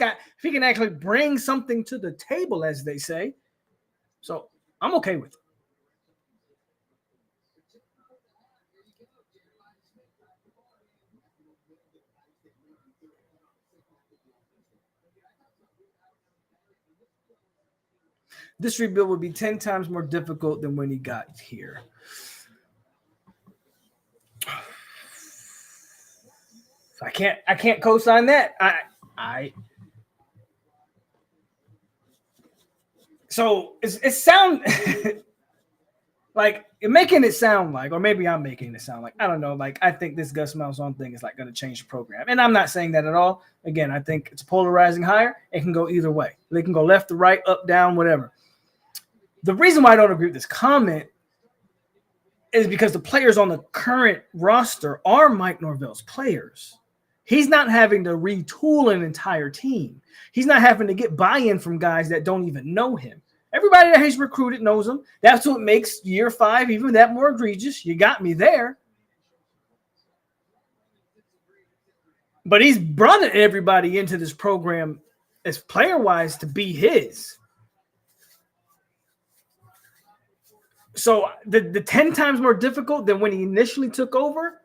can actually bring something to the table, as they say. So I'm okay with it. This rebuild would be 10 times more difficult than when he got here. I can't co-sign that. So it sound like you're making it sound like, or maybe I'm making it sound like, I don't know, like I think this Gus Malzahn thing is like going to change the program. And I'm not saying that at all. Again, I think it's a polarizing hire. It can go either way. They can go left to right, up, down, whatever. The reason why I don't agree with this comment is because the players on the current roster are Mike Norvell's players. He's not having to retool an entire team. He's not having to get buy-in from guys that don't even know him. Everybody that he's recruited knows him. That's what makes year 5 even that more egregious. You got me there. But he's brought everybody into this program as player-wise to be his. So the 10 times more difficult than when he initially took over,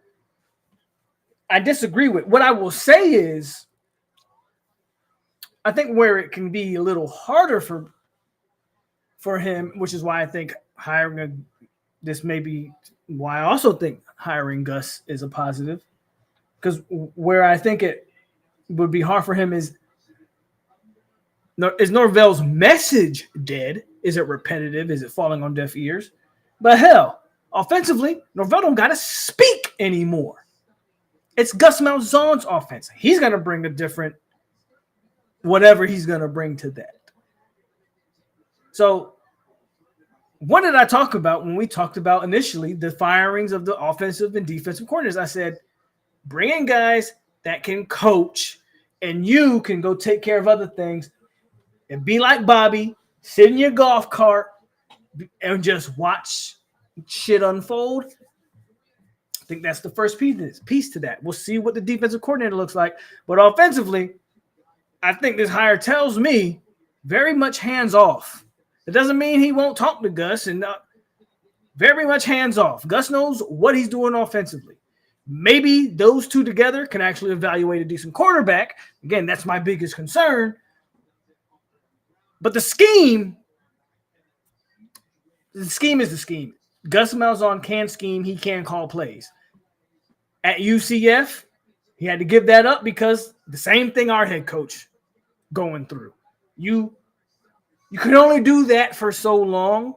I disagree with. What I will say is, I think where it can be a little harder for him, which is why I think this may be why I also think hiring Gus is a positive. Because where I think it would be hard for him is Norvell's message dead? Is it repetitive? Is it falling on deaf ears? But hell, offensively, Norvell don't got to speak anymore. It's Gus Malzahn's offense. He's going to bring a different whatever he's going to bring to that. So what did I talk about when we talked about initially the firings of the offensive and defensive coordinators? I said, bring in guys that can coach, and you can go take care of other things and be like Bobby, sit in your golf cart and just watch shit unfold. I think that's the first piece to that. We'll see what the defensive coordinator looks like. But offensively, I think this hire tells me very much hands off. It doesn't mean he won't talk to Gus, and very much hands off. Gus knows what he's doing offensively. Maybe those two together can actually evaluate a decent quarterback. Again, that's my biggest concern. But the scheme is the scheme. Gus Malzahn can scheme. He can call plays. At UCF, he had to give that up because the same thing our head coach going through. You could only do that for so long.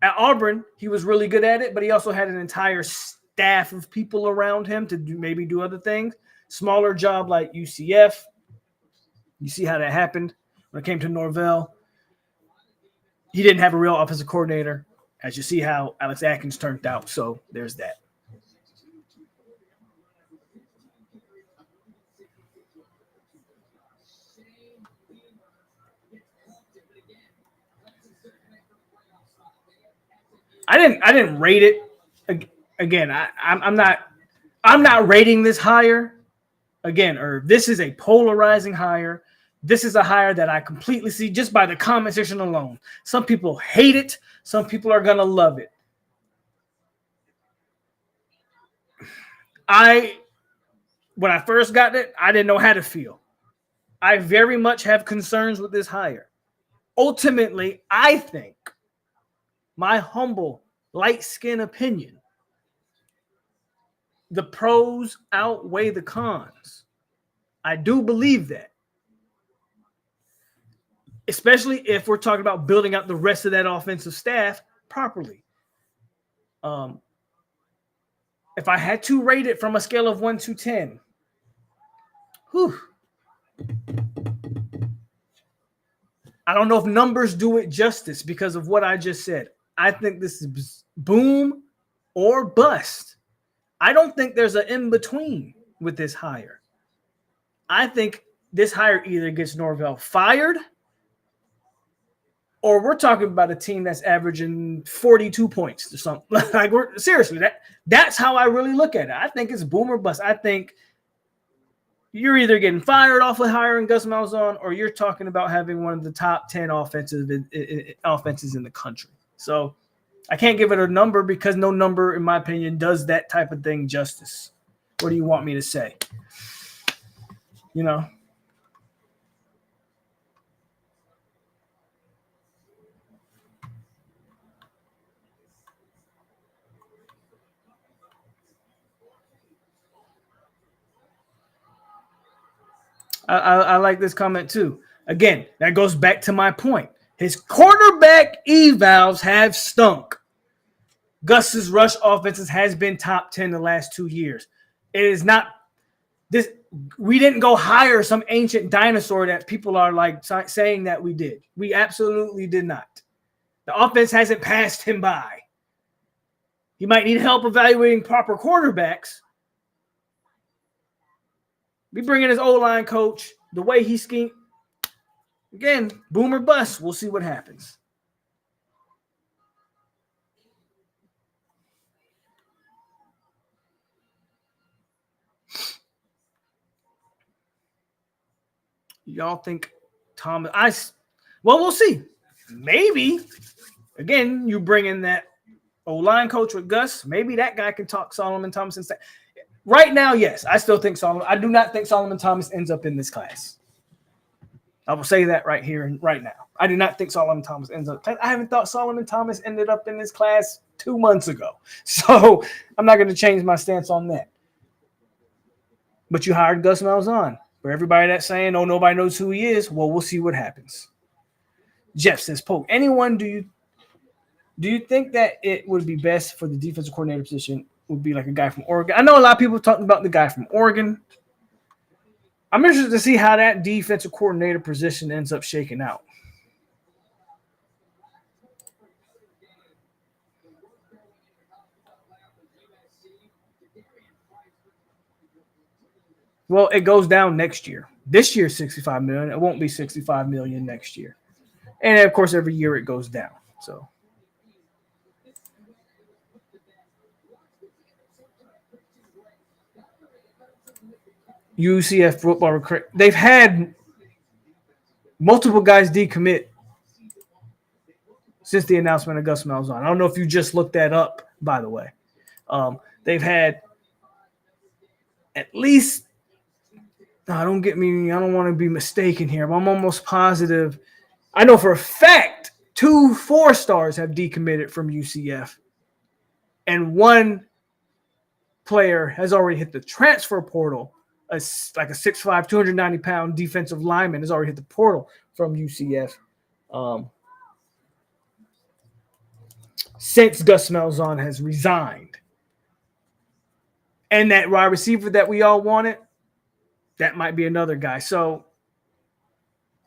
At Auburn, he was really good at it, but he also had an entire staff of people around him to maybe do other things. Smaller job like UCF. You see how that happened when it came to Norvell. He didn't have a real offensive coordinator, as you see how Alex Atkins turned out. So there's that. I didn't rate it. Again, I'm not rating this hire. Again, this is a polarizing hire. This is a hire that I completely see just by the comment section alone. Some people hate it. Some people are going to love it. When I first got it, I didn't know how to feel. I very much have concerns with this hire. Ultimately, I think, my humble, light-skinned opinion, the pros outweigh the cons. I do believe that. Especially if we're talking about building out the rest of that offensive staff properly. If I had to rate it from a scale of 1 to 10, I don't know if numbers do it justice because of what I just said. I think this is boom or bust. I don't think there's an in-between with this hire. I think this hire either gets Norvell fired, or we're talking about a team that's averaging 42 points or something. Like, seriously, that's how I really look at it. I think it's boom or bust. I think you're either getting fired off of hiring Gus Malzahn, or you're talking about having one of the top 10 offenses in the country. So I can't give it a number because no number, in my opinion, does that type of thing justice. What do you want me to say? You know? I like this comment too. Again, that goes back to my point. His quarterback evals have stunk. Gus's rush offenses has been top 10 the last 2 years. It is not this. We didn't go hire some ancient dinosaur that people are like saying that we did. We absolutely did not. The offense hasn't passed him by. He might need help evaluating proper quarterbacks. We bring in his O-line coach, the way he schemed. Again, boom or bust. We'll see what happens. Y'all think Thomas? Well, we'll see. Maybe. Again, you bring in that O-line coach with Gus. Maybe that guy can talk Solomon Thomas instead. Right now, yes, I still think Solomon. I do not think Solomon Thomas ends up in this class. I will say that right here and right now. I do not think Solomon Thomas ends up. I haven't thought Solomon Thomas ended up in this class 2 months ago. So I'm not going to change my stance on that. But you hired Gus Malzahn. For everybody that's saying, oh, nobody knows who he is, well, we'll see what happens. Jeff says, POLK, anyone, do you think that it would be best for the defensive coordinator position would be like a guy from Oregon? I know a lot of people talking about the guy from Oregon. I'm interested to see how that defensive coordinator position ends up shaking out. Well, it goes down next year. This year, 65 million. It won't be 65 million next year. And of course, every year it goes down. So UCF football recruit. They've had multiple guys decommit since the announcement of Gus Malzahn. I don't know if you just looked that up, by the way. They've had at least, don't get me, I don't want to be mistaken here, but I'm almost positive. I know for a fact 2 4-stars have decommitted from UCF, and one player has already hit the transfer portal. Like a 6'5", 290-pound defensive lineman has already hit the portal from UCF. Since Gus Malzahn has resigned. And that wide receiver that we all wanted, that might be another guy. So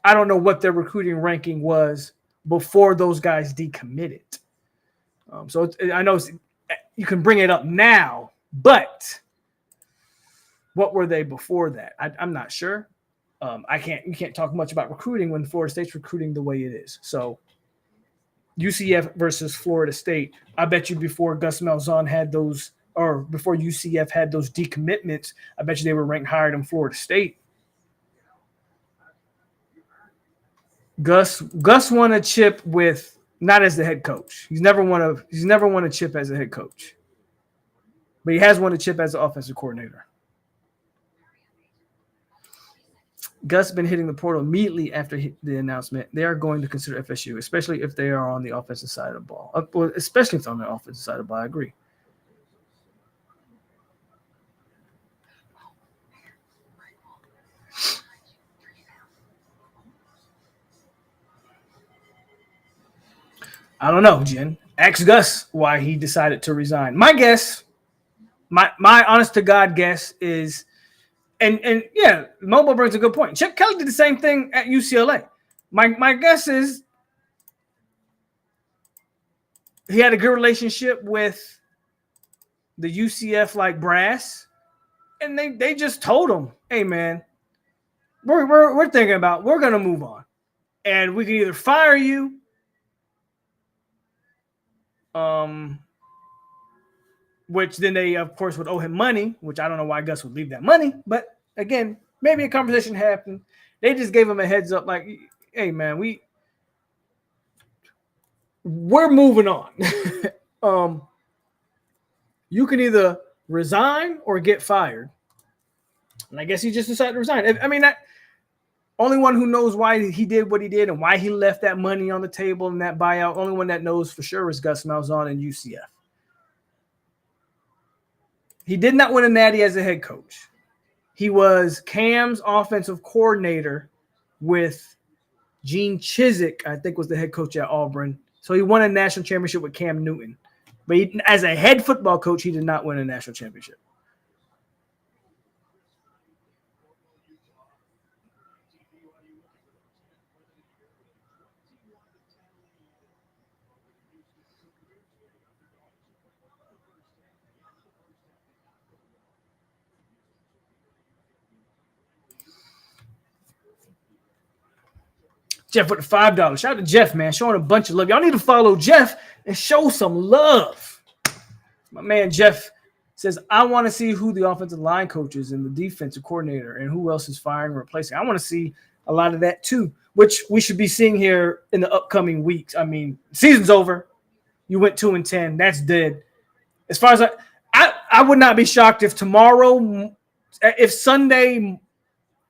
I don't know what their recruiting ranking was before those guys decommitted. So I know you can bring it up now, but what were they before that? I'm not sure. You can't talk much about recruiting when Florida State's recruiting the way it is. So UCF versus Florida State, I bet you before Gus Malzahn had those, or before UCF had those decommitments, I bet you they were ranked higher than Florida State. Gus won a chip with, not as the head coach. He's never won a chip as a head coach. But he has won a chip as an offensive coordinator. Gus been hitting the portal immediately after the announcement. They are going to consider FSU, especially if they are on the offensive side of the ball. Well, especially if they're on the offensive side of the ball. I agree. I don't know, Jen. Ask Gus why he decided to resign. My guess, my honest to God guess is, and yeah, Mobile brings a good point. Chip Kelly did the same thing at UCLA. My guess is he had a good relationship with the UCF brass, and they just told him, "Hey man, we're thinking about, we're gonna move on, and we can either fire you, which then they of course would owe him money, which I don't know why Gus would leave that money, but again, maybe a conversation happened. They just gave him a heads up, like, hey man, we're moving on. You can either resign or get fired." And I guess he just decided to resign. I mean, that only one who knows why he did what he did and why he left that money on the table and that buyout, only one that knows for sure is Gus Malzahn and UCF. He did not win a natty as a head coach. He was Cam's offensive coordinator with Gene Chizik, I think was the head coach at Auburn. So he won a national championship with Cam Newton. But as a head football coach, he did not win a national championship. Jeff with the $5. Shout out to Jeff, man. Showing a bunch of love. Y'all need to follow Jeff and show some love. My man Jeff says, I want to see who the offensive line coach is and the defensive coordinator and who else is firing and replacing. I want to see a lot of that too, which we should be seeing here in the upcoming weeks. I mean, season's over. You went 2-10. That's dead. As far as I would not be shocked if tomorrow, if Sunday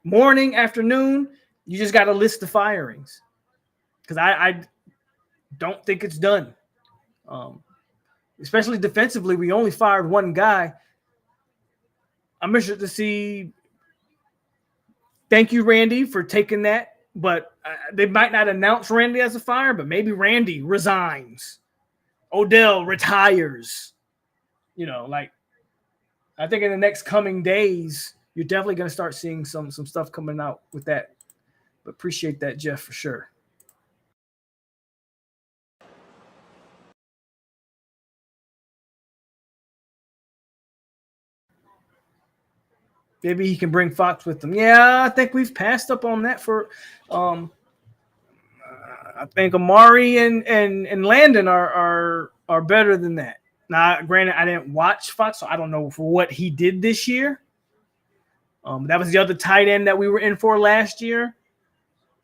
morning, afternoon, you just got a list of firings, because I don't think it's done. Especially defensively, we only fired one guy. I'm interested to see. Thank you, Randy, for taking that. But they might not announce Randy as a fire, but maybe Randy resigns. Odell retires. I think in the next coming days, you're definitely going to start seeing some stuff coming out with that. But appreciate that, Jeff, for sure. Maybe he can bring Fox with him. Yeah, I think we've passed up on that for. I think Amari and Landon are better than that. Now, granted, I didn't watch Fox, so I don't know for what he did this year. That was the other tight end that we were in for last year.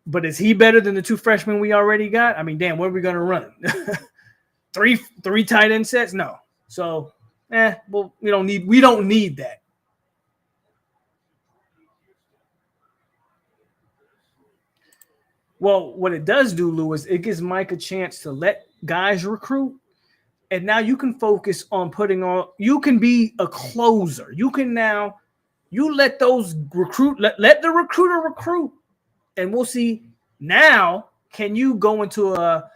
But is he better than the two freshmen we already got? I mean, damn, what are we going to run? three tight end sets? No. So, well, we don't need that. Well, what it does do, Lewis, it gives Mike a chance to let guys recruit. And now you can focus on you can be a closer. You can now, let those let the recruiter recruit. And we'll see now, can you go into a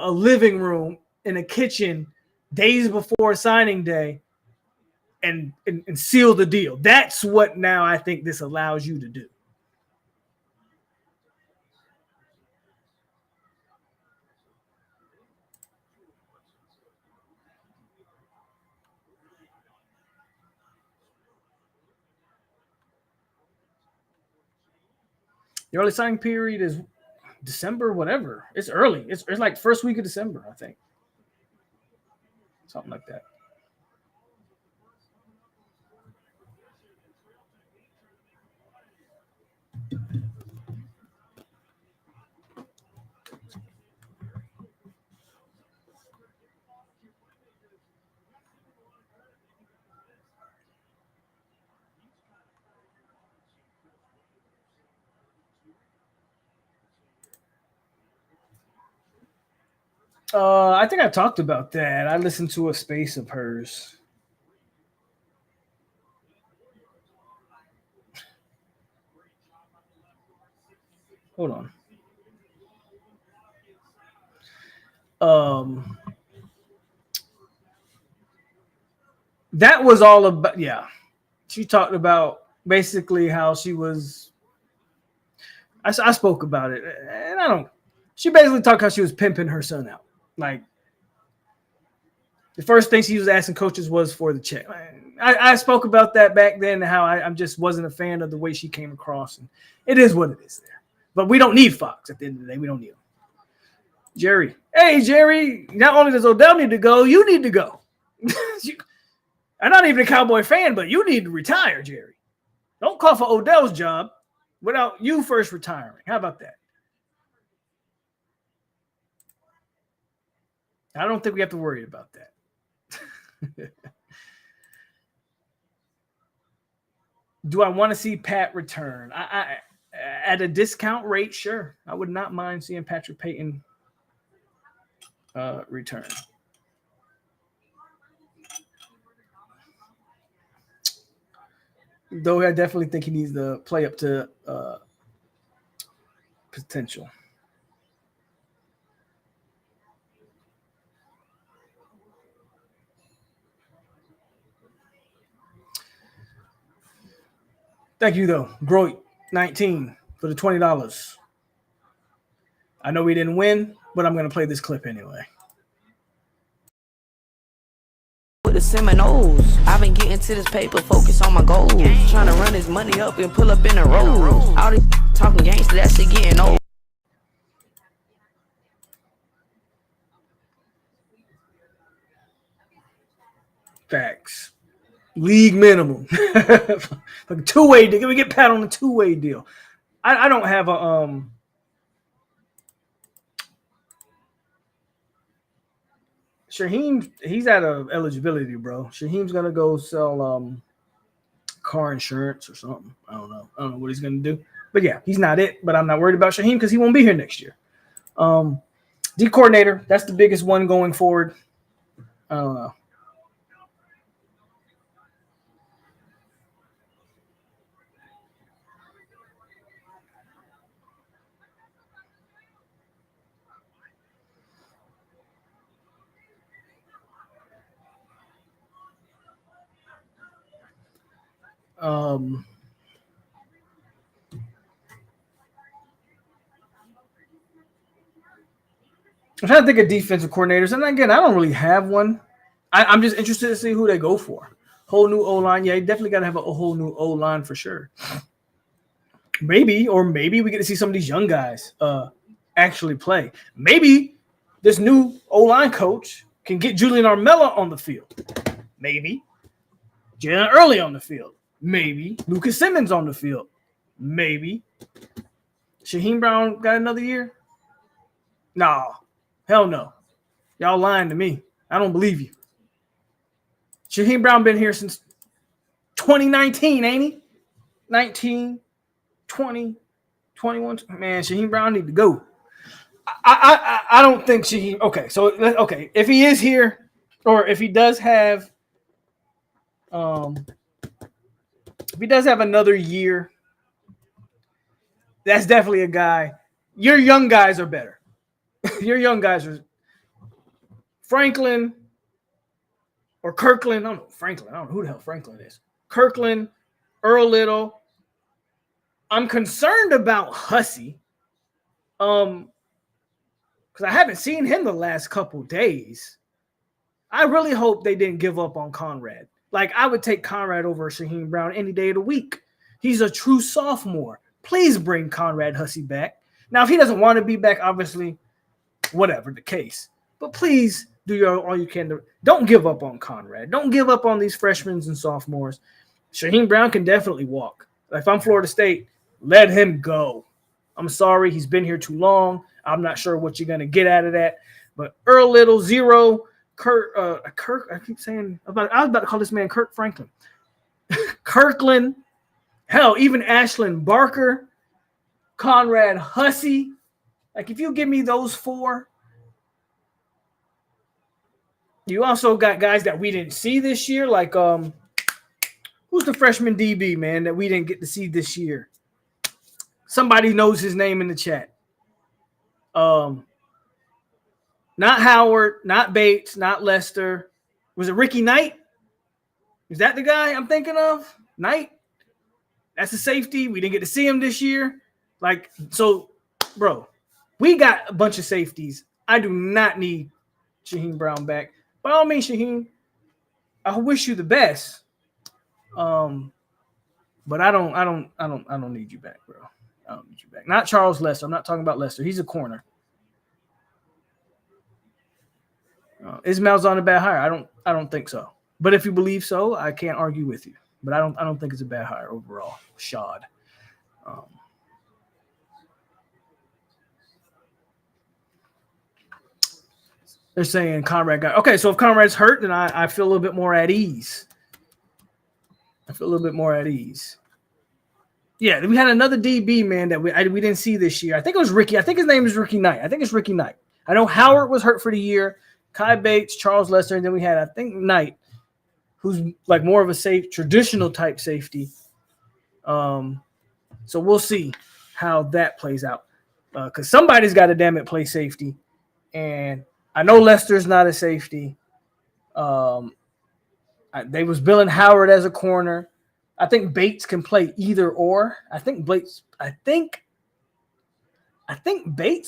living room in a kitchen days before signing day and seal the deal? That's what now I think this allows you to do. The early signing period is December, whatever. It's early. It's like first week of December, I think. Something like that. I think I talked about that. I listened to a space of hers. Hold on. That was all about, yeah. She talked about basically how she was. I spoke about it, and she basically talked how she was pimping her son out. Like, the first thing she was asking coaches was for the check. I spoke about that back then, how I just wasn't a fan of the way she came across. And it is what it is there. But we don't need Fox at the end of the day. We don't need him. Jerry. Hey, Jerry, not only does Odell need to go, you need to go. I'm not even a Cowboy fan, but you need to retire, Jerry. Don't call for Odell's job without you first retiring. How about that? I don't think we have to worry about that. Do I want to see Pat return? I at a discount rate, sure. I would not mind seeing Patrick Payton return. Though I definitely think he needs to play up to potential. Thank you, though. Groit 19 for the $20. I know we didn't win, but I'm going to play this clip anyway. With the Seminoles, I've been getting to this paper, focus on my goals. Trying to run this money up and pull up in a row. All this talking gangster, that shit getting old. Facts. League minimum. Like a two-way deal. Can we get Pat on a two-way deal? I don't have a Shaheem, he's out of eligibility, bro. Shaheem's gonna go sell car insurance or something. I don't know what he's gonna do. But yeah, he's not it. But I'm not worried about Shaheem because he won't be here next year. D coordinator, that's the biggest one going forward. I don't know. I'm trying to think of defensive coordinators, and again, I don't really have one. I'm just interested to see who they go for. Whole new O-line. Yeah, you definitely got to have a whole new O-line for sure. Maybe we get to see some of these young guys actually play. Maybe this new O-line coach can get Julian Armella on the field. Maybe Jalen Early on the field. Maybe Lucas Simmons on the field. Maybe Shaheem Brown got another year. No, hell no. Y'all lying to me. I don't believe you. Shaheem Brown been here since 2019, ain't he? 19, 20, 21. Man, Shaheem Brown need to go. I don't think Shaheem. Okay, so if he is here, or if he does have, another year, that's definitely a guy. Your young guys are better. Your young guys are Franklin or Kirkland. I don't know Franklin. I don't know who the hell Franklin is. Kirkland, Earl Little. I'm concerned about Hussey. Because I haven't seen him the last couple days. I really hope they didn't give up on Conrad. Like, I would take Conrad over Shaheem Brown any day of the week. He's a true sophomore. Please bring Conrad Hussey back. Now, if he doesn't want to be back, obviously, whatever the case. But please do all you can. Don't give up on Conrad. Don't give up on these freshmen and sophomores. Shaheem Brown can definitely walk. If I'm Florida State, let him go. I'm sorry. He's been here too long. I'm not sure what you're going to get out of that. But Earl Little, 0. Kirk, I keep saying I was about to call this man Kirk Franklin. Kirkland, hell, even Ashlyn Barker, Conrad Hussey. Like, if you give me those 4, you also got guys that we didn't see this year, like who's the freshman DB, man, that we didn't get to see this year? Somebody knows his name in the chat. Not Howard, not Bates, not Lester. Was it Ricky Knight? Is that the guy I'm thinking of? Knight? That's a safety. We didn't get to see him this year. Like, so, bro, we got a bunch of safeties. I do not need Shaheem Brown back. By all means, Shaheem, I wish you the best. But I don't need you back, bro. I don't need you back. Not Charles Lester. I'm not talking about Lester. He's a corner. Is Malzahn a bad hire? I don't think so. But if you believe so, I can't argue with you. But I don't think it's a bad hire overall. Shad. They're saying Conrad got okay. So if Conrad's hurt, then I feel a little bit more at ease. Yeah, we had another DB, man, that we didn't see this year. I think it was Ricky. I think his name is Ricky Knight. I think it's Ricky Knight. I know Howard was hurt for the year. Kai Bates, Charles Lester, and then we had, I think, Knight, who's like more of a safe, traditional type safety. So we'll see how that plays out. Because somebody's got to, damn it, play safety. And I know Lester's not a safety. They was billing Howard as a corner. I think Bates can play either or. I think Bates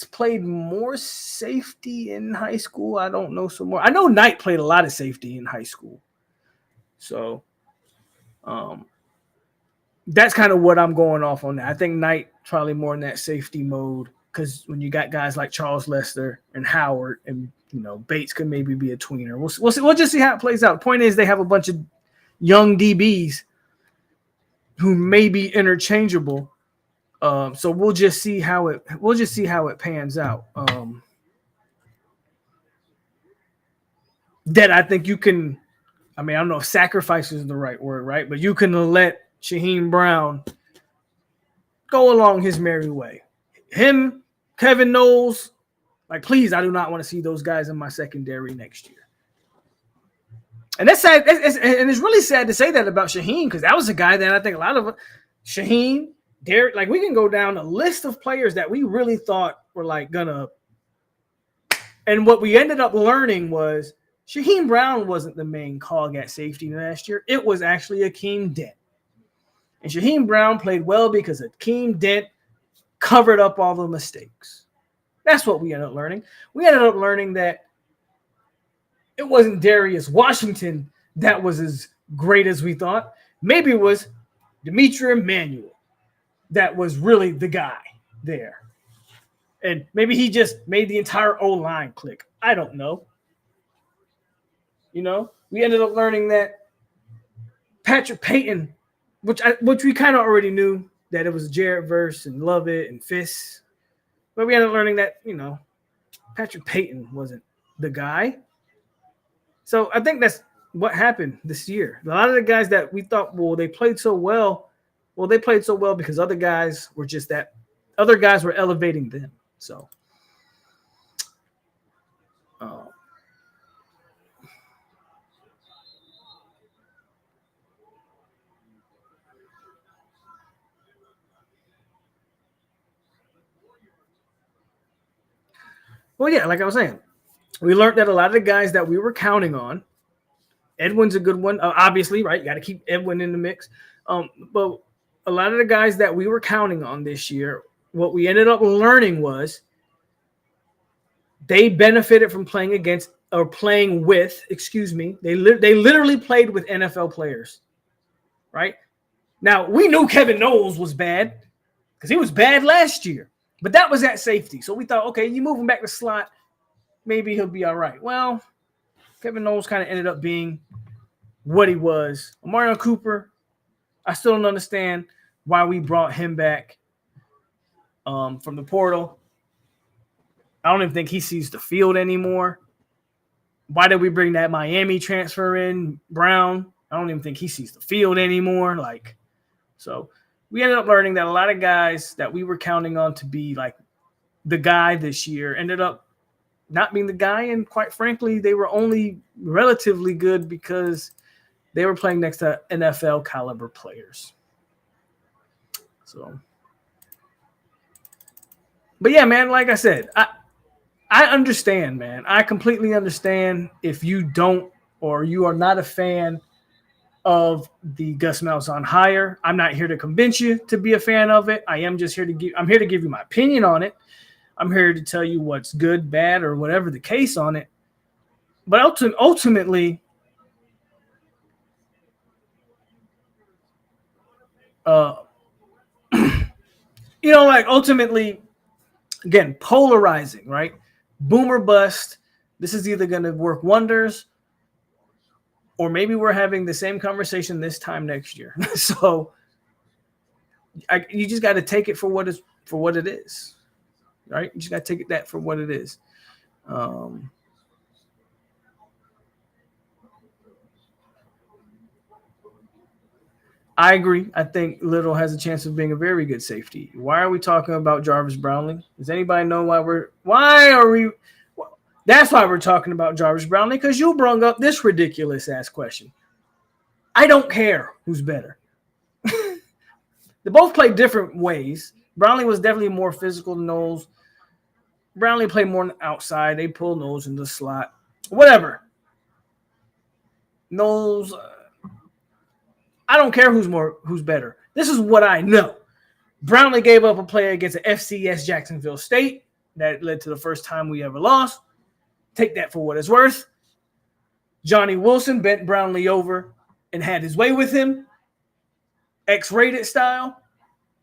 played more safety in high school. I don't know some more. I know Knight played a lot of safety in high school. So that's kind of what I'm going off on that. I think Knight probably more in that safety mode because when you got guys like Charles Lester and Howard and, Bates could maybe be a tweener. We'll see. We'll just see how it plays out. The point is they have a bunch of young DBs who may be interchangeable. So we'll just see how it pans out. That I think you can. I mean, I don't know if sacrifice is the right word, right? But you can let Shaheem Brown go along his merry way. Him, Kevin Knowles, like, please, I do not want to see those guys in my secondary next year. And that's sad. And it's really sad to say that about Shaheem because that was a guy that I think a lot of Shaheem, Derek, like we can go down a list of players that we really thought were like gonna. And what we ended up learning was Shaheem Brown wasn't the main cog at safety last year. It was actually Akeem Dent. And Shaheem Brown played well because Akeem Dent covered up all the mistakes. That's what we ended up learning. We ended up learning that it wasn't Darius Washington that was as great as we thought. Maybe it was Dimitri Emmanuel that was really the guy there. And maybe he just made the entire O-line click. I don't know. You know, we ended up learning that Patrick Payton, which we kind of already knew that it was Jared Verse and Lovett and Fist. But we ended up learning that, you know, Patrick Payton wasn't the guy. So I think that's what happened this year. A lot of the guys that we thought, well, they played so well. Well, they played so well because other guys were just that. Other guys were elevating them. So, well, yeah, like I was saying, we learned that a lot of the guys that we were counting on, Edwin's a good one, obviously, right? You got to keep Edwin in the mix. But a lot of the guys that we were counting on this year, what we ended up learning was they benefited from playing against or playing with, they literally played with NFL players, right? Now, we knew Kevin Knowles was bad because he was bad last year, but that was at safety. So we thought, okay, you move him back to slot, maybe he'll be all right. Well, Kevin Knowles kind of ended up being what he was. Amarion Cooper, I still don't understand why we brought him back from the portal. I don't even think he sees the field anymore. Why did we bring that Miami transfer in, Brown? I don't even think he sees the field anymore. So we ended up learning that a lot of guys that we were counting on to be like the guy this year ended up not being the guy. And quite frankly, they were only relatively good because they were playing next to NFL caliber players. So, but yeah, man, like I said, I understand, man. I completely understand if you don't or you are not a fan of the Gus Malzahn hire. I'm not here to convince you to be a fan of it. I'm here to give you my opinion on it. I'm here to tell you what's good, bad, or whatever the case on it. But ultimately, ultimately, again, polarizing, right? Boom or bust. This is either going to work wonders or maybe we're having the same conversation this time next year. So you just got to take it for what it is, right? You just got to take that for what it is. I agree. I think Little has a chance of being a very good safety. Why are we talking about Jarvis Brownlee? Does anybody know that's why we're talking about Jarvis Brownlee, because you brought up this ridiculous ass question. I don't care who's better. They both play different ways. Brownlee was definitely more physical than Knowles. Brownlee played more outside. They pull Knowles in the slot. Whatever. Knowles, I don't care who's better. This is what I know. Brownlee gave up a play against the FCS Jacksonville State that led to the first time we ever lost. Take that for what it's worth. Johnny Wilson bent Brownlee over and had his way with him, X-rated style,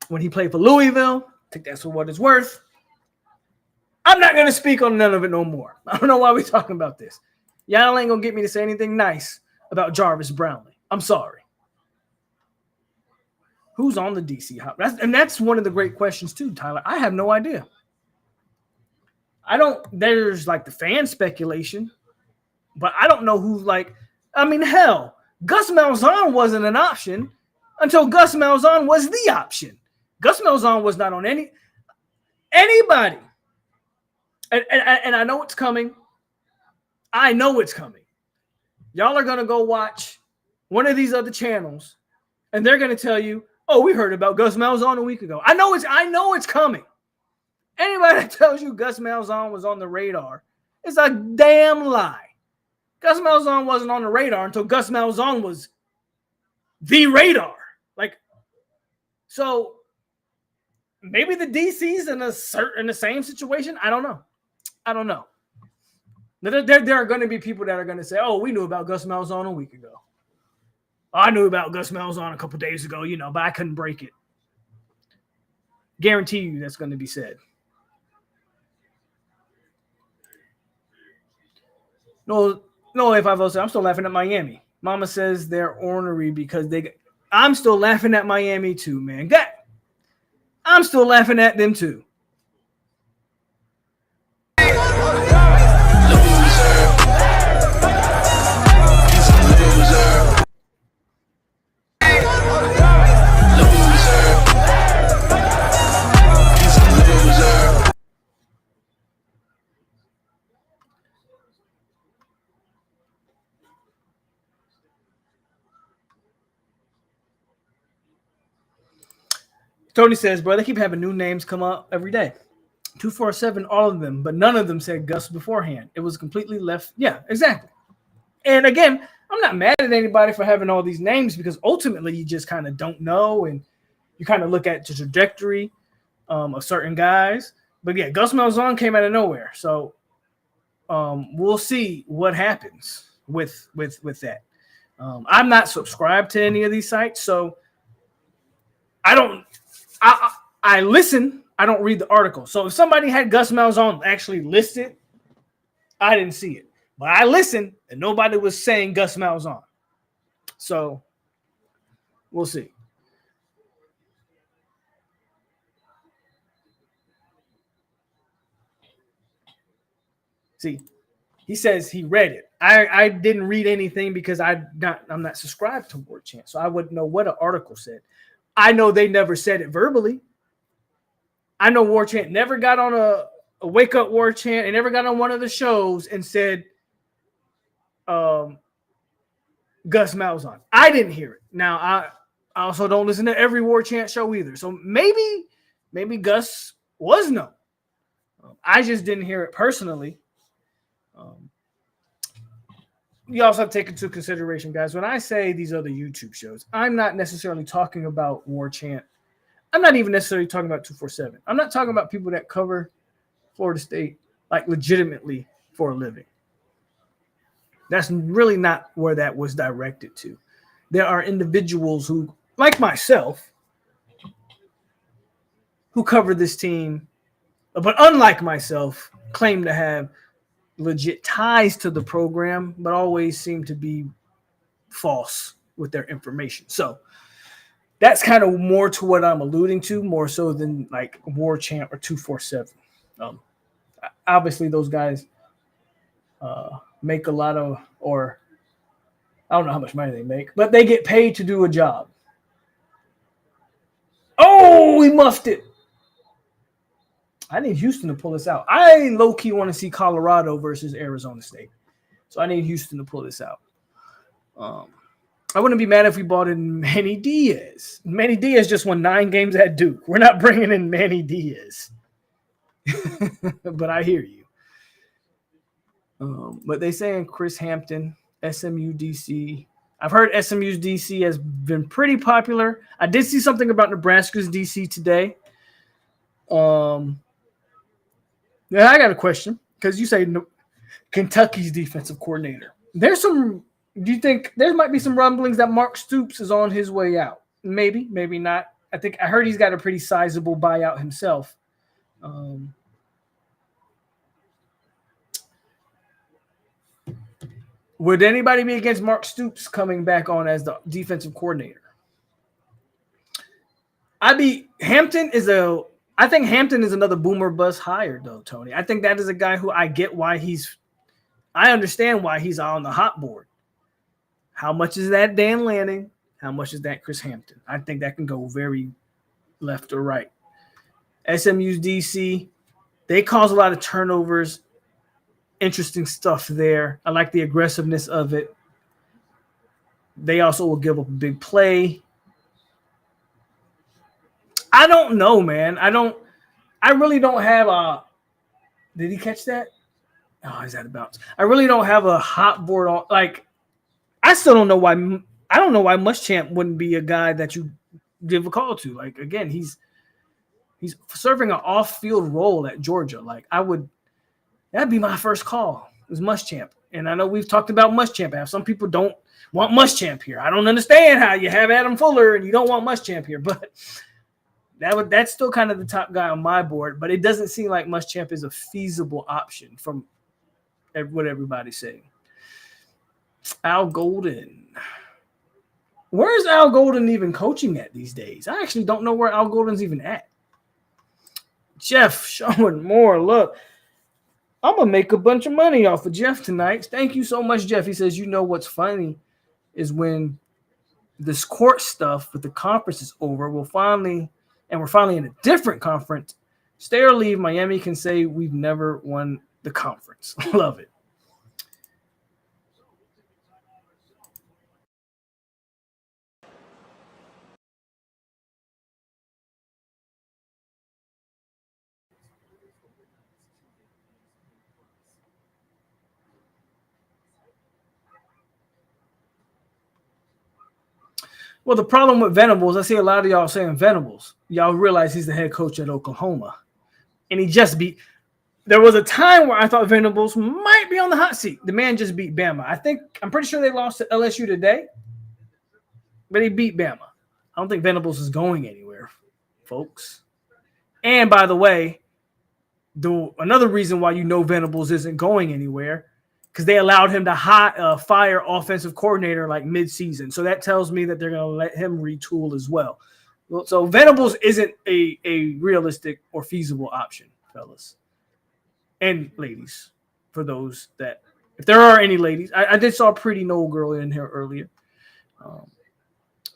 when he played for Louisville. Take that for what it's worth. I'm not going to speak on none of it no more. I don't know why we're talking about this. Y'all ain't going to get me to say anything nice about Jarvis Brownlee. I'm sorry. Who's on the DC hop? That's one of the great questions too, Tyler. I have no idea. There's like the fan speculation, but I don't know who's hell, Gus Malzahn wasn't an option until Gus Malzahn was the option. Gus Malzahn was not on anybody. And I know it's coming. I know it's coming. Y'all are going to go watch one of these other channels and they're going to tell you, oh, we heard about Gus Malzahn a week ago. I know it's coming. Anybody that tells you Gus Malzahn was on the radar is a damn lie. Gus Malzahn wasn't on the radar until Gus Malzahn was the radar. So maybe the DC's in the same situation. I don't know. There are going to be people that are going to say, oh, we knew about Gus Malzahn a week ago. I knew about Gus Malzahn a couple days ago, but I couldn't break it. Guarantee you that's going to be said. No, if I'm still laughing at Miami. Mama says they're ornery because I'm still laughing at Miami too, man. I'm still laughing at them too. Tony says, bro, they keep having new names come up every day. 247, all of them, but none of them said Gus beforehand. It was completely left. Yeah, exactly. And again, I'm not mad at anybody for having all these names because ultimately you just kind of don't know and you kind of look at the trajectory of certain guys. But yeah, Gus Malzahn came out of nowhere. So we'll see what happens with that. I'm not subscribed to any of these sites, so I listen. I don't read the article. So if somebody had Gus Malzahn actually listed, I didn't see it. But I listened, and nobody was saying Gus Malzahn. So we'll see. See, he says he read it. I didn't read anything because I'm not subscribed to War Chant, so I wouldn't know what an article said. I know they never said it verbally. I know War Chant never got on a Wake Up War Chant and never got on one of the shows and said Gus Malzahn. I didn't hear it. Now, I also don't listen to every War Chant show either. So maybe Gus was known. I just didn't hear it personally. You also have to take into consideration, guys, when I say these other YouTube shows, I'm not necessarily talking about War Chant. I'm not even necessarily talking about 247. I'm not talking about people that cover Florida State like legitimately for a living. That's really not where that was directed to. There are individuals who, like myself, who cover this team, but unlike myself, claim to have legit ties to the program, but always seem to be false with their information. So that's kind of more to what I'm alluding to, more so than like War Chant or 247. Obviously, those guys make a lot of, or I don't know how much money they make, but they get paid to do a job. Oh, he muffed it. I need Houston to pull this out. I low-key want to see Colorado versus Arizona State. So I need Houston to pull this out. I wouldn't be mad if we bought in Manny Diaz. Manny Diaz just won 9 games at Duke. We're not bringing in Manny Diaz. But I hear you. But they saying Chris Hampton, SMU DC. I've heard SMU's DC has been pretty popular. I did see something about Nebraska's DC today. Yeah, I got a question because you say Kentucky's defensive coordinator. Do you think there might be some rumblings that Mark Stoops is on his way out? Maybe, maybe not. I heard he's got a pretty sizable buyout himself. Would anybody be against Mark Stoops coming back on as the defensive coordinator? I think Hampton is another boomer bust hire, though, Tony. I think that is a guy who I understand why he's on the hot board. How much is that Dan Lanning? How much is that Chris Hampton? I think that can go very left or right. SMU's DC, they cause a lot of turnovers. Interesting stuff there. I like the aggressiveness of it. They also will give up a big play. I don't know, man. I really don't have a – did he catch that? Oh, he's out of bounds. I really don't have a hot board on – like, I still don't know why – I don't know why Muschamp wouldn't be a guy that you give a call to. Like, again, he's serving an off-field role at Georgia. Like, that'd be my first call is Muschamp. And I know we've talked about Muschamp. Some people don't want Muschamp here. I don't understand how you have Adam Fuller and you don't want Muschamp here, but that's still kind of the top guy on my board. But it doesn't seem like Muschamp is a feasible option from what everybody's saying. Al Golden. Where's Al Golden even coaching at these days? I actually don't know where Al Golden's even at. Jeff showing more. Look, I'm going to make a bunch of money off of Jeff tonight. Thank you so much, Jeff. He says, you know what's funny is when this court stuff with the conference is over, we're finally in a different conference. Stay or leave, Miami can say we've never won the conference. Love it. Well, the problem with Venables, I see a lot of y'all saying Venables. Y'all realize he's the head coach at Oklahoma. And he just beat – there was a time where I thought Venables might be on the hot seat. The man just beat Bama. I'm pretty sure they lost to LSU today, but he beat Bama. I don't think Venables is going anywhere, folks. And, by the way, another reason why you know Venables isn't going anywhere, because they allowed him to fire offensive coordinator like midseason. So that tells me that they're going to let him retool as well. So Venables isn't a realistic or feasible option, fellas and ladies, for those that – if there are any ladies. I did saw a pretty Noel girl in here earlier.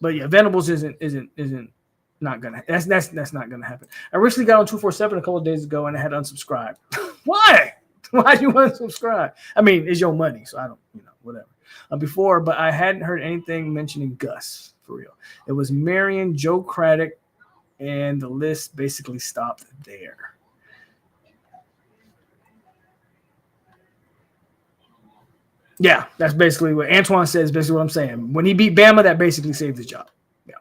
But, yeah, Venables isn't not going to – that's not going to happen. I recently got on 247 a couple of days ago, and I had unsubscribed. Why? Why do you want to subscribe? I mean, it's your money, so I don't, whatever. Before, but I hadn't heard anything mentioning Gus, for real. It was Marion, Joe Craddock, and the list basically stopped there. Yeah, that's basically what Antoine says, basically what I'm saying. When he beat Bama, that basically saved his job. Yeah.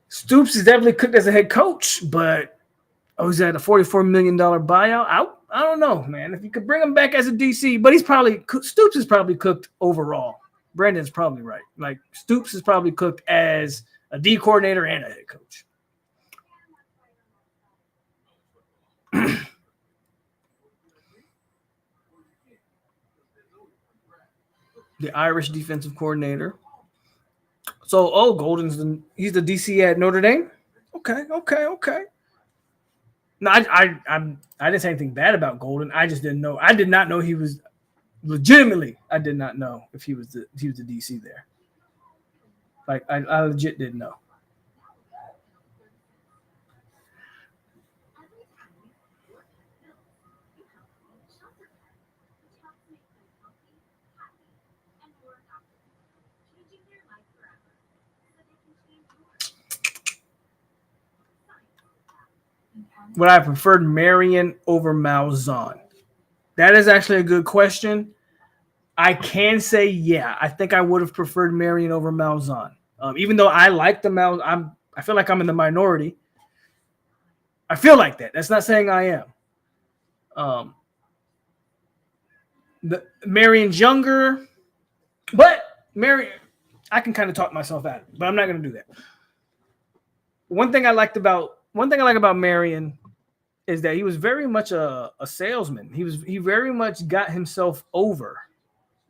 Stoops is definitely cooked as a head coach, but is that a $44 million buyout? I don't know, man. If you could bring him back as a DC, but Stoops is probably cooked overall. Brandon's probably right. Like, Stoops is probably cooked as a D coordinator and a head coach. The Irish defensive coordinator. So, he's the DC at Notre Dame? Okay. No, I didn't say anything bad about Golden. I just didn't know. I did not know he was legitimately. I did not know if he was the DC there. Like I legit didn't know. Would I preferred Marion over Malzahn? That is actually a good question. I can say, yeah, I think I would have preferred Marion over Malzahn. Even though I like the Malzahn, I feel like I'm in the minority. I feel like that. That's not saying I am. The Marion's younger, but Marion, I can kind of talk myself out of it, but I'm not going to do that. One thing I like about Marion is that he was very much a salesman. He very much got himself over,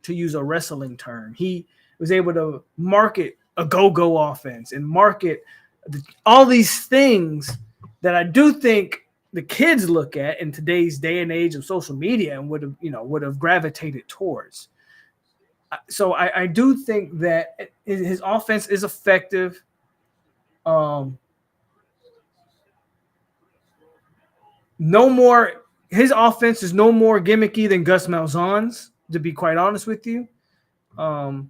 to use a wrestling term. He was able to market a go-go offense and market all these things that I do think the kids look at in today's day and age of social media and would have gravitated towards. So I do think that his offense is effective. His offense is no more gimmicky than Gus Malzahn's, to be quite honest with you. I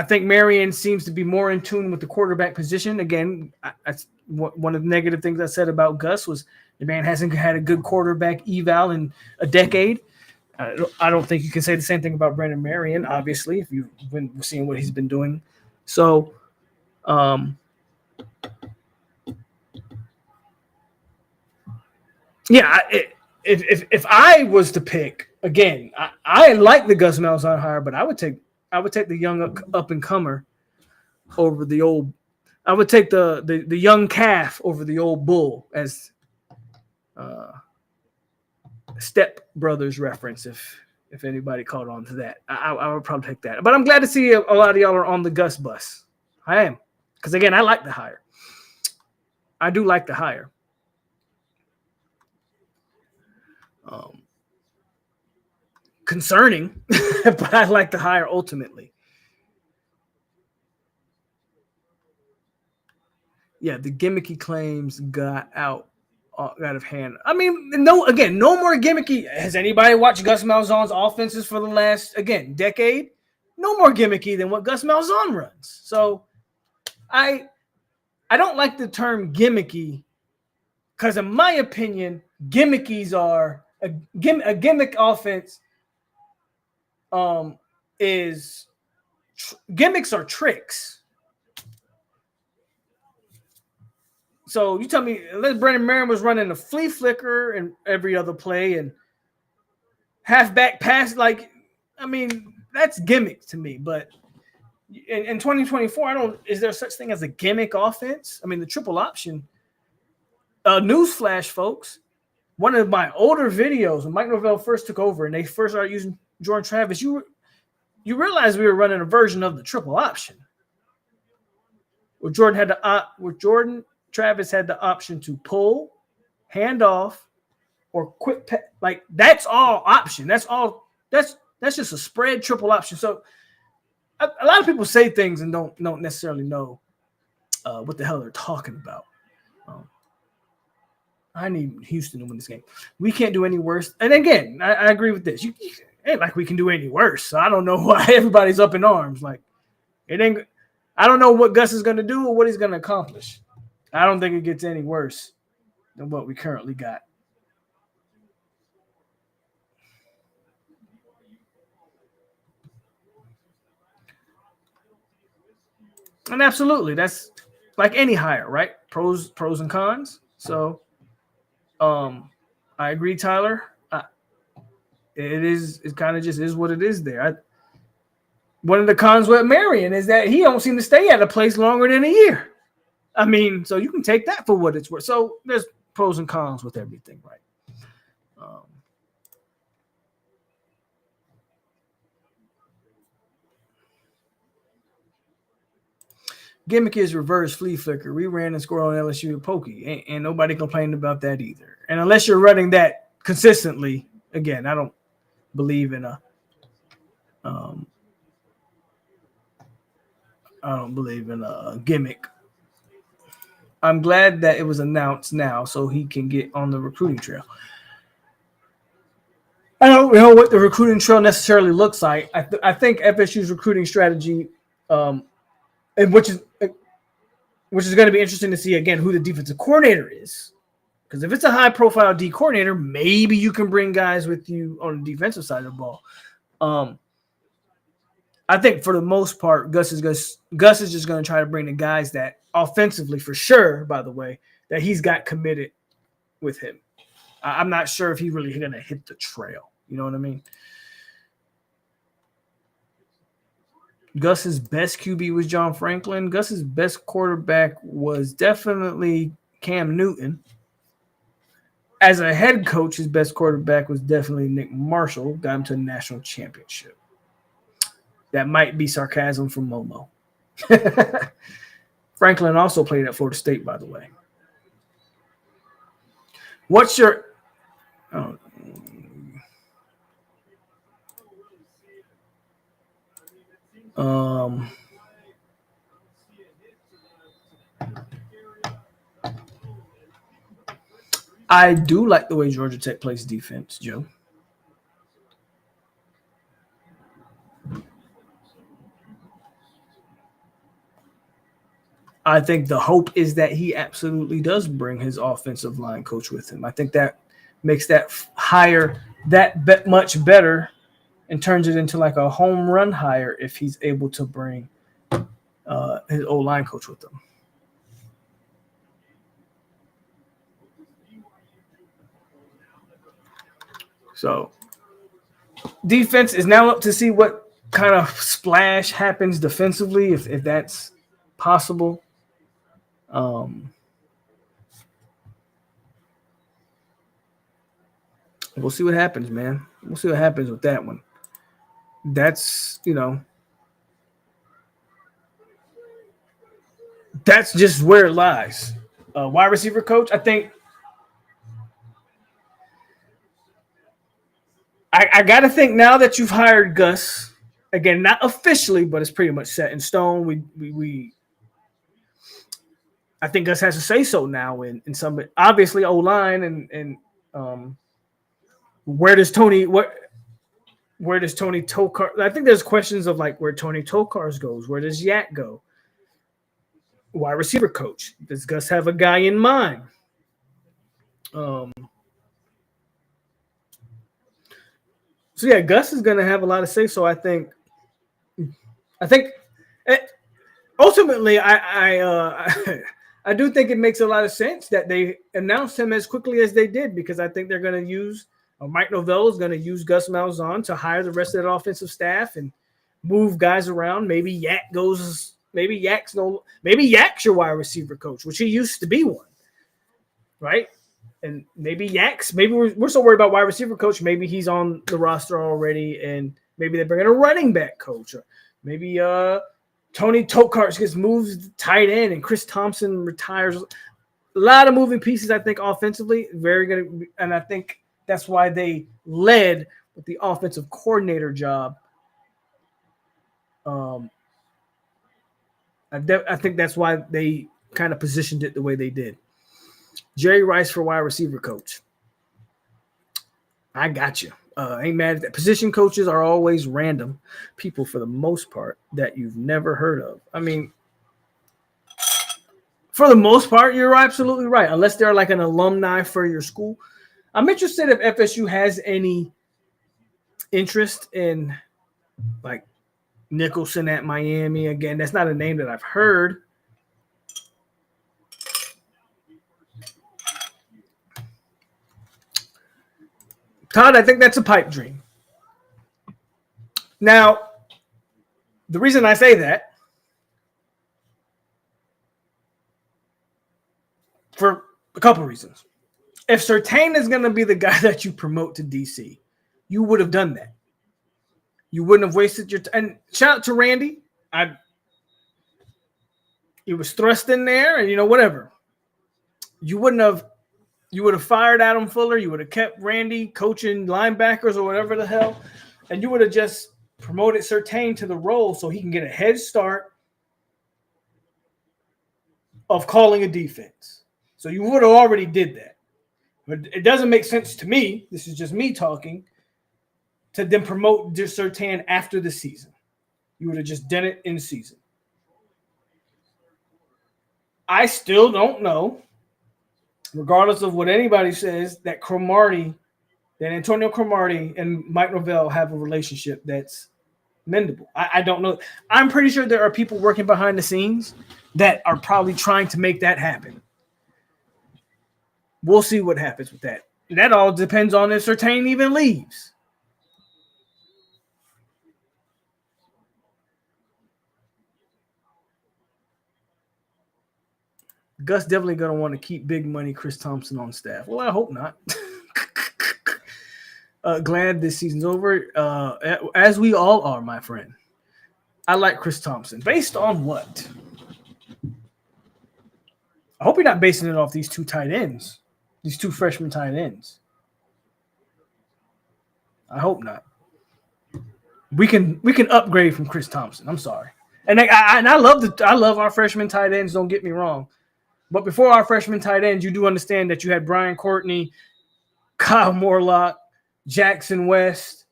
think Marion seems to be more in tune with the quarterback position. Again, one of the negative things I said about Gus was the man hasn't had a good quarterback eval in a decade. I don't think you can say the same thing about Brandon Marion, obviously, if you've been seeing what he's been doing. So, Yeah, if I was to pick again, I like the Gus Malzahn hire, but I would take the young up and comer over the old. I would take the young calf over the old bull, as Step Brothers reference. If anybody caught on to that, I would probably take that. But I'm glad to see a lot of y'all are on the Gus bus. I am, because again, I like the hire. I do like the hire. Concerning, but I like the hire ultimately. Yeah, the gimmicky claims got out of hand. I mean, no more gimmicky. Has anybody watched Gus Malzahn's offenses for the last, decade? No more gimmicky than what Gus Malzahn runs. So I don't like the term gimmicky, because in my opinion, gimmickies are a gimmick offense is gimmicks are tricks. So you tell me, Brendan Maran was running a flea flicker and every other play and halfback pass, that's gimmick to me. But in 2024, is there such thing as a gimmick offense? I mean, the triple option. Newsflash, folks. One of my older videos when Mike Norvell first took over and they first started using Jordan Travis, you realize we were running a version of the triple option, where Jordan Travis had the option to pull, hand off, or quick that's all option. That's all. That's just a spread triple option. So a lot of people say things and don't necessarily know what the hell they're talking about. I need Houston to win this game. We can't do any worse. And again, I agree with this. You ain't like we can do any worse. So I don't know why everybody's up in arms. Like, it ain't. I don't know what Gus is going to do or what he's going to accomplish. I don't think it gets any worse than what we currently got. And absolutely, that's like any hire, right? Pros and cons. So, I agree, Tyler. It kind of just is what it is there. One of the cons with Marion is that he don't seem to stay at a place longer than a year. I mean, so you can take that for what it's worth. So there's pros and cons with everything, right? Gimmick is reverse flea flicker. We ran and scored on LSU at Pokey, and nobody complained about that either. And unless you're running that consistently, again, I don't believe in a gimmick. I'm glad that it was announced now so he can get on the recruiting trail. I don't know what the recruiting trail necessarily looks like. I think FSU's recruiting strategy, and which is going to be interesting to see, again, who the defensive coordinator is. Because if it's a high-profile D coordinator, maybe you can bring guys with you on the defensive side of the ball. I think for the most part, Gus is just going to try to bring the guys that offensively, for sure, by the way, that he's got committed with him. I'm not sure if he's really going to hit the trail. You know what I mean? Gus's best QB was John Franklin. Gus's best quarterback was definitely Cam Newton. As a head coach, his best quarterback was definitely Nick Marshall. Got him to the national championship. That might be sarcasm from Momo. Franklin also played at Florida State, by the way. What's your I do like the way Georgia Tech plays defense, Joe. I think the hope is that he absolutely does bring his offensive line coach with him. I think that makes that hire that much better and turns it into like a home run hire if he's able to bring his O-line coach with him. So defense is now up to see what kind of splash happens defensively, if that's possible. We'll see what happens, man. We'll see what happens with that one. That's, that's just where it lies. Wide receiver coach, I think I got to think now that you've hired Gus, again, not officially, but it's pretty much set in stone. We I think Gus has to say so now in some, obviously O-line and where does Tony Tokar? I think there's questions of like where Tony Tokars goes. Where does Yak go? Wide receiver coach. Does Gus have a guy in mind? So yeah, Gus is going to have a lot to say. So I think ultimately, I do think it makes a lot of sense that they announced him as quickly as they did, because I think they're going to use Mike Novell is going to use Gus Malzahn to hire the rest of that offensive staff and move guys around. Maybe Yak's your wide receiver coach, which he used to be one, right? And maybe we're so worried about wide receiver coach. Maybe he's on the roster already, and maybe they bring in a running back coach. Or maybe Tony Tokarz gets moved to tight end, and Chris Thompson retires. A lot of moving pieces, I think, offensively. Very good, and I think that's why they led with the offensive coordinator job. I think that's why they kind of positioned it the way they did. Jerry Rice for wide receiver coach. I got you. Ain't mad at that. Position coaches are always random people for the most part that you've never heard of. I mean, for the most part, you're absolutely right. Unless they're like an alumni for your school. I'm interested if FSU has any interest in like Nicholson at Miami. Again, that's not a name that I've heard. Todd, I think that's a pipe dream. Now, the reason I say that, for a couple of reasons. If Surtain is going to be the guy that you promote to DC, you would have done that. You wouldn't have wasted your time. And shout out to Randy. It was thrust in there, and whatever. You would have fired Adam Fuller. You would have kept Randy coaching linebackers or whatever the hell, and you would have just promoted Surtain to the role so he can get a head start of calling a defense. So you would have already did that. But it doesn't make sense to me, this is just me talking, to then promote Surtain after the season. You would have just done it in season. I still don't know, regardless of what anybody says, that Antonio Cromartie and Mike Novell have a relationship that's mendable. I don't know. I'm pretty sure there are people working behind the scenes that are probably trying to make that happen. We'll see what happens with that. That all depends on if Surtain even leaves. Gus definitely going to want to keep big money Chris Thompson on staff. Well, I hope not. Glad this season's over, as we all are, my friend. I like Chris Thompson. Based on what? I hope you're not basing it off these two tight ends, these two freshman tight ends. I hope not. We can upgrade from Chris Thompson. I'm sorry, and I love our freshman tight ends. Don't get me wrong. But before our freshman tight ends, you do understand that you had Brian Courtney, Kyle Morlock, Jackson West,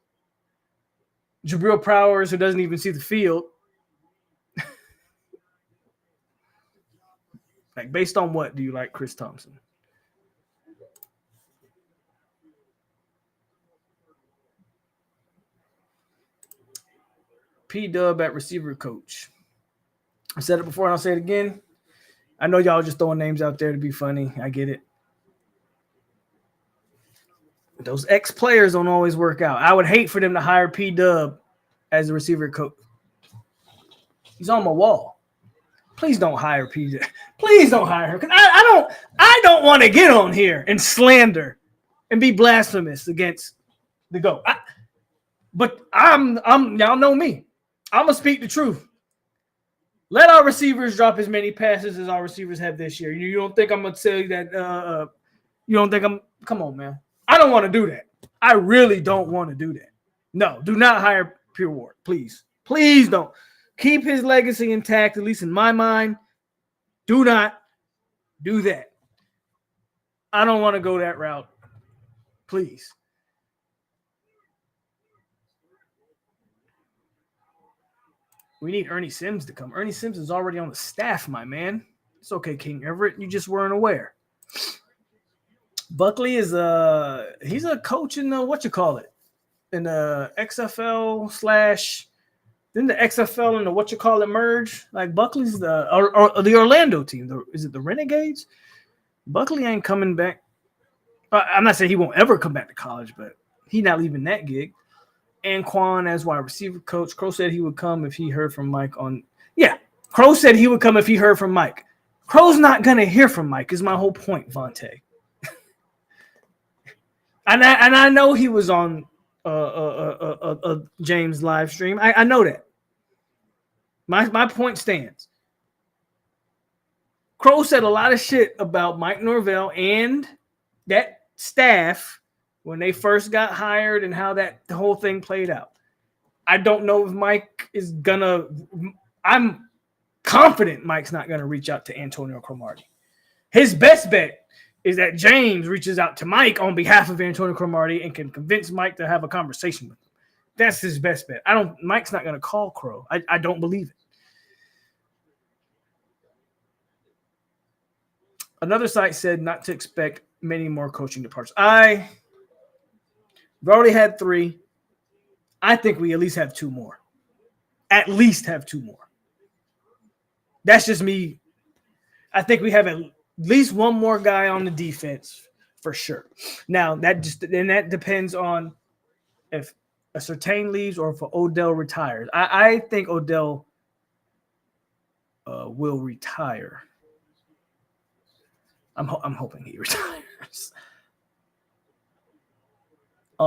Jabril Prowers, who doesn't even see the field. Like, based on what do you like Chris Thompson? P-Dub at receiver coach. I said it before and I'll say it again. I know y'all just throwing names out there to be funny. I get it. Those ex-players don't always work out. I would hate for them to hire P-Dub as a receiver coach. He's on my wall. Please don't hire P-Dub. Please don't hire her. Because I don't want to get on here and slander and be blasphemous against the GOAT. But I'm y'all know me. I'm gonna speak the truth. Let our receivers drop as many passes as our receivers have this year. You don't think I'm gonna tell you that? You don't think I'm? Come on, man. I don't want to do that. I really don't want to do that. No, do not hire Pure Ward, please. Please don't. Keep his legacy intact, at least in my mind. Do not do that. I don't want to go that route. Please. We need Ernie Sims to come. Ernie Sims is already on the staff, my man. It's okay, King Everett. You just weren't aware. Buckley is he's a coach in the in the XFL / then the XFL and the merge. Like Buckley's the Orlando team. Is it the Renegades? Buckley ain't coming back. I'm not saying he won't ever come back to college, but he's not leaving that gig. Anquan as wide receiver coach. Crow said he would come if he heard from Mike on. Yeah, Crow said he would come if he heard from Mike. Crow's not gonna hear from Mike. Is my whole point, Vontae. and I know he was on James live stream. I know that. My point stands. Crow said a lot of shit about Mike Norvell and that staff when they first got hired and how the whole thing played out. I don't know if Mike is gonna. I'm confident Mike's not gonna reach out to Antonio Cromartie. His best bet is that James reaches out to Mike on behalf of Antonio Cromartie and can convince Mike to have a conversation with him. That's his best bet. Mike's not gonna call Crow. I don't believe it. Another site said not to expect many more coaching departures. We've already had 3. I think we at least have 2 more. At least have 2 more. That's just me. I think we have at least one more guy on the defense for sure. Now, that depends on if a Surtain leaves or if Odell retires. I think Odell will retire. I'm hoping he retires. I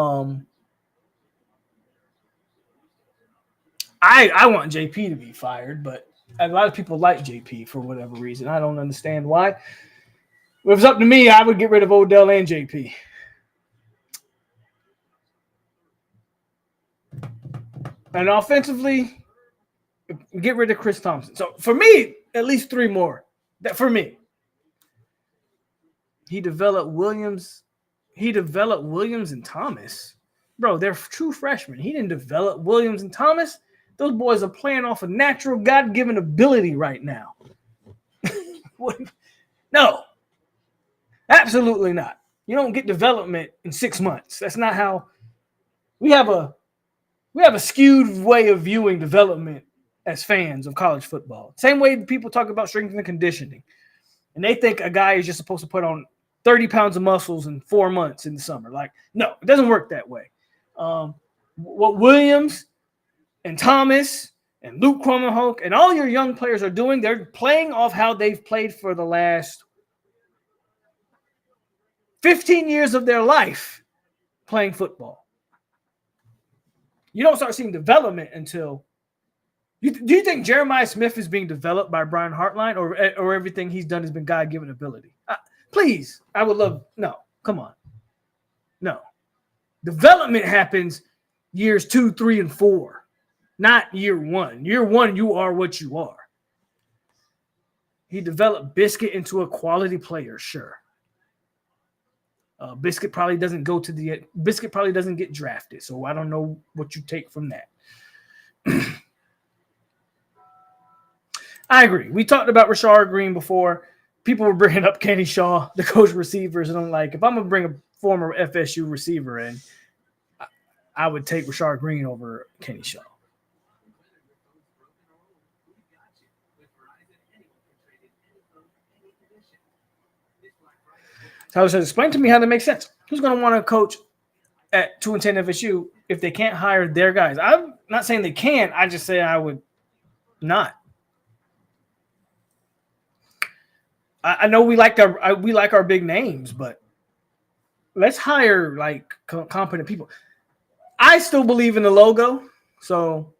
want JP to be fired, but a lot of people like JP for whatever reason. I don't understand why. If it was up to me, I would get rid of Odell and JP. And offensively, get rid of Chris Thompson. So for me, at least 3 more. That for me. He developed Williams and Thomas. Bro, they're true freshmen. He didn't develop Williams and Thomas. Those boys are playing off a natural God-given ability right now. No. Absolutely not. You don't get development in 6 months. That's not how we have a skewed way of viewing development as fans of college football. Same way people talk about strength and conditioning. And they think a guy is just supposed to put on 30 pounds of muscles in 4 months in the summer. Like, no, it doesn't work that way. What Williams and Thomas and Luke Kromenhoek and all your young players are doing, they're playing off how they've played for the last 15 years of their life playing football. You don't start seeing development until do you think Jeremiah Smith is being developed by Brian Hartline or everything he's done has been God-given ability? Please, I would love – no, come on. No. Development happens years 2, 3, and 4, not year 1. Year 1, you are what you are. He developed Biscuit into a quality player, sure. Biscuit probably doesn't get drafted, so I don't know what you take from that. I agree. We talked about Rashard Green before. People were bringing up Kenny Shaw, the coach receivers, and I'm like, if I'm going to bring a former FSU receiver in, I would take Rashard Green over Kenny Shaw. Tyler says, explain to me how that makes sense. Who's going to want to coach at 2-10 FSU if they can't hire their guys. I'm not saying they can't. I just say I would not. I know we like our big names, but let's hire like competent people. I still believe in the logo. So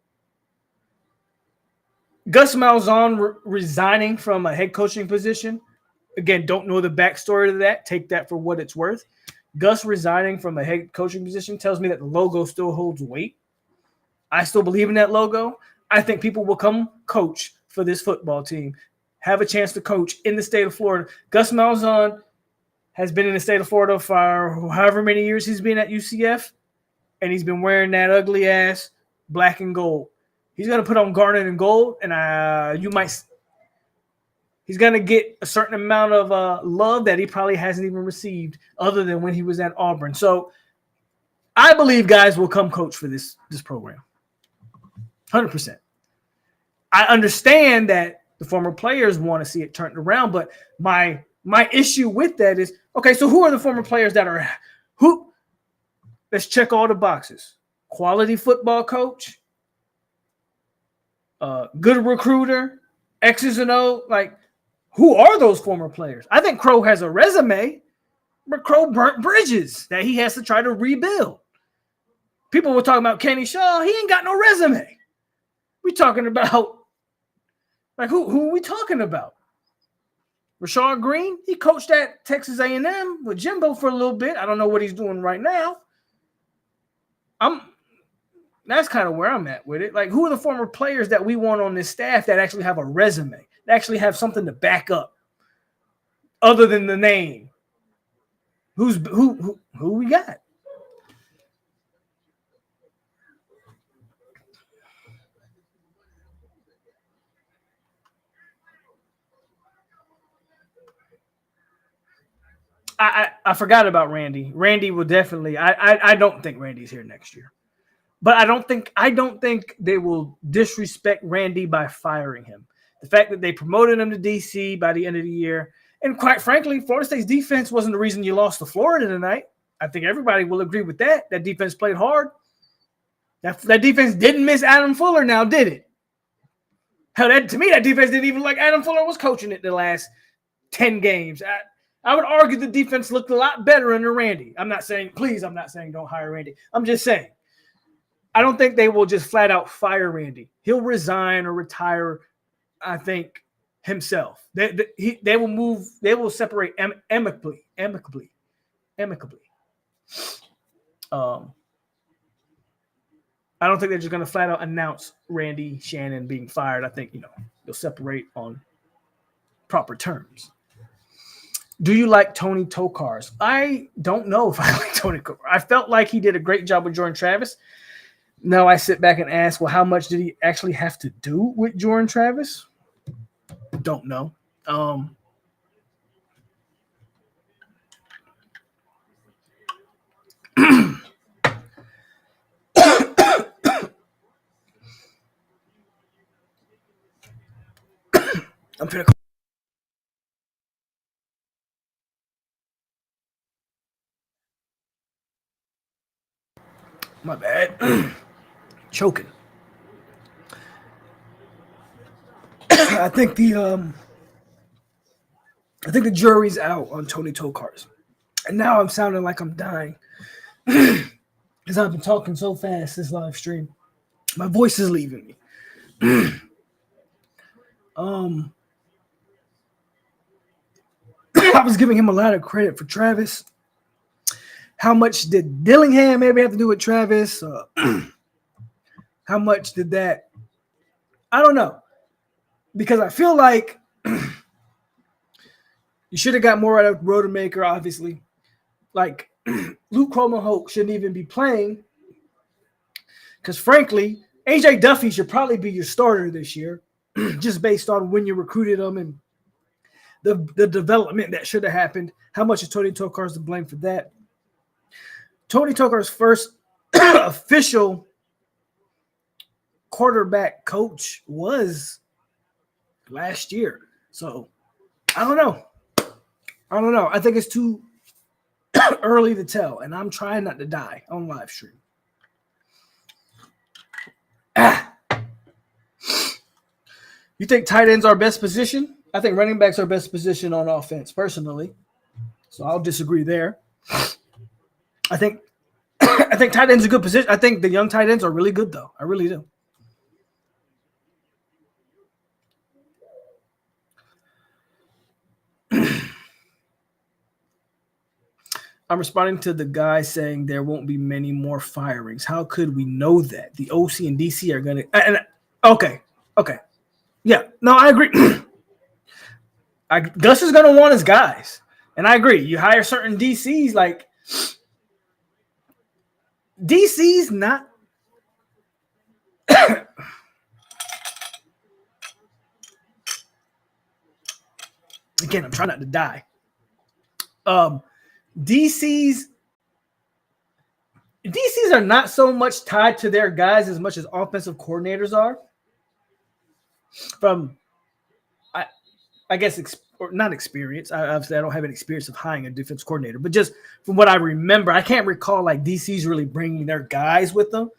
Gus Malzahn resigning from a head coaching position. Again, don't know the backstory to that. Take that for what it's worth. Gus resigning from a head coaching position tells me that the logo still holds weight. I still believe in that logo. I think people will come coach for this football team, have a chance to coach in the state of Florida. Gus Malzahn has been in the state of Florida for however many years he's been at UCF, and he's been wearing that ugly-ass black and gold. He's going to put on garnet and gold, and he's going to get a certain amount of love that he probably hasn't even received other than when he was at Auburn. So I believe guys will come coach for this program. 100%. I understand that the former players want to see it turned around, but my issue with that is, okay, so who are the former players that are who? Let's check all the boxes. Quality football coach, good recruiter, X's and O. Like, who are those former players? I think Crow has a resume, but Crow burnt bridges that he has to try to rebuild. People were talking about Kenny Shaw. He ain't got no resume. We talking about, like, who are we talking about? Rashard Green, he coached at Texas A&M with Jimbo for a little bit. I don't know what he's doing right now. That's kind of where I'm at with it. Like, who are the former players that we want on this staff that actually have a resume, that actually have something to back up other than the name? Who we got? I forgot about Randy. Randy will definitely. I don't think Randy's here next year, but I don't think they will disrespect Randy by firing him. The fact that they promoted him to DC by the end of the year, and quite frankly, Florida State's defense wasn't the reason you lost to Florida tonight. I think everybody will agree with that. That defense played hard. That defense didn't miss Adam Fuller now, did it? Hell, to me, that defense didn't even look like Adam Fuller was coaching it the last 10 games. I would argue the defense looked a lot better under Randy. I'm not saying don't hire Randy. I'm just saying I don't think they will just flat out fire Randy. He'll resign or retire, I think, himself. They will move. They will separate amicably. I don't think they're just going to flat out announce Randy Shannon being fired. I think, they'll separate on proper terms. Do you like Tony Tokars? I don't know if I like Tony Tokars. I felt like he did a great job with Jordan Travis. Now I sit back and ask, well, how much did he actually have to do with Jordan Travis? Don't know. I'm finna. My bad. Choking. I think the jury's out on Tony Tokars. And now I'm sounding like I'm dying. Because I've been talking so fast this live stream. My voice is leaving me. I was giving him a lot of credit for Travis. How much did Dillingham maybe have to do with Travis? How much did that? I don't know. Because I feel like you should have got more out of Rodemaker, obviously. Like, Luke Coleman-Hoke shouldn't even be playing. Because, frankly, A.J. Duffy should probably be your starter this year, just based on when you recruited him and the development that should have happened. How much is Tony Tokars to blame for that? Tony Tokars' first official quarterback coach was last year. So, I don't know. I think it's too early to tell, and I'm trying not to die on live stream. You think tight ends are best position? I think running backs are best position on offense, personally. So I'll disagree there. I think tight ends are a good position. I think the young tight ends are really good, though. I really do. I'm responding to the guy saying there won't be many more firings. How could we know that? The OC and DC are going to – okay. Yeah, no, I agree. Gus is going to want his guys. And I agree. You hire certain DCs, like DC's not – again, I'm trying not to die. DCs are not so much tied to their guys as much as offensive coordinators are. From, I guess, or not experience. Obviously, I don't have any experience of hiring a defense coordinator, but just from what I remember, I can't recall like DC's really bringing their guys with them.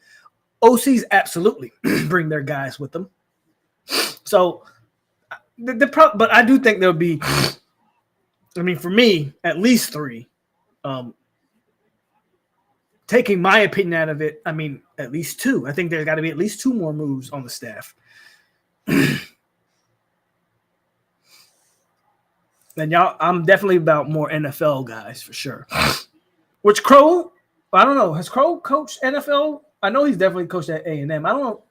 OCs absolutely bring their guys with them. So, but I do think there'll be, I mean, for me, at least 3. Taking my opinion out of it, I mean, at least 2. I think there's got to be at least 2 more moves on the staff. And y'all, I'm definitely about more NFL guys for sure. Which Crow, I don't know. Has Crow coached NFL? I know he's definitely coached at A&M. I don't know.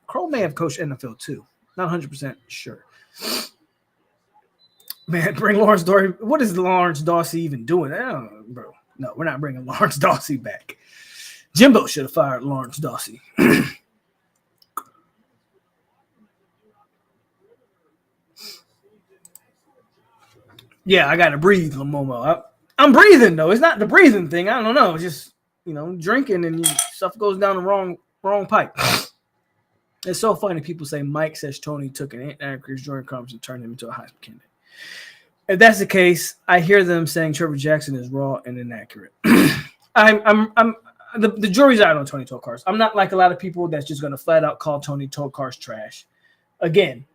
Crow may have coached NFL too. Not 100% sure. Man, bring Lawrence Dorsey. What is Lawrence Dorsey even doing? Bro, no, we're not bringing Lawrence Dorsey back. Jimbo should have fired Lawrence Dorsey. Yeah, I got to breathe, Lamomo. I'm breathing, though. It's not the breathing thing. I don't know. It's just, drinking and stuff goes down the wrong pipe. It's so funny. People say Mike says Tony took an inaccurate Jordan Crumbs and turned him into a Heisman candidate. If that's the case, I hear them saying Trevor Jackson is raw and inaccurate. The jury's out on Tony Tokarz. I'm not like a lot of people that's just going to flat out call Tony Tokarz trash. Again,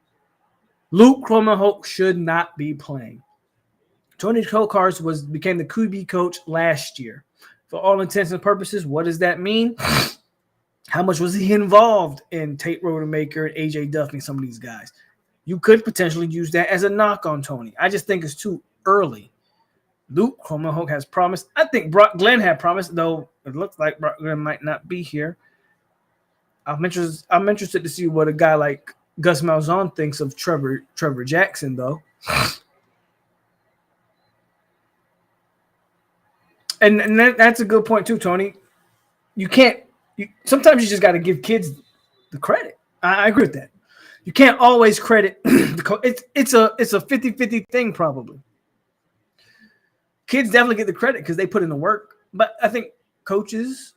Luke Kromenhoek should not be playing. Tony Tokarz became the QB coach last year. For all intents and purposes, what does that mean? How much was he involved in Tate Rodemaker and A.J. Duffy and some of these guys? You could potentially use that as a knock on Tony. I just think it's too early. Luke Kromenhoek has promised. I think Brock Glenn had promised, though it looks like Brock Glenn might not be here. I'm interested to see what a guy like Gus Malzahn thinks of Trevor Jackson, though. And that's a good point too, Tony. Sometimes you just got to give kids the credit. I agree with that. You can't always credit it's a 50-50 thing probably. Kids definitely get the credit because they put in the work, but I think coaches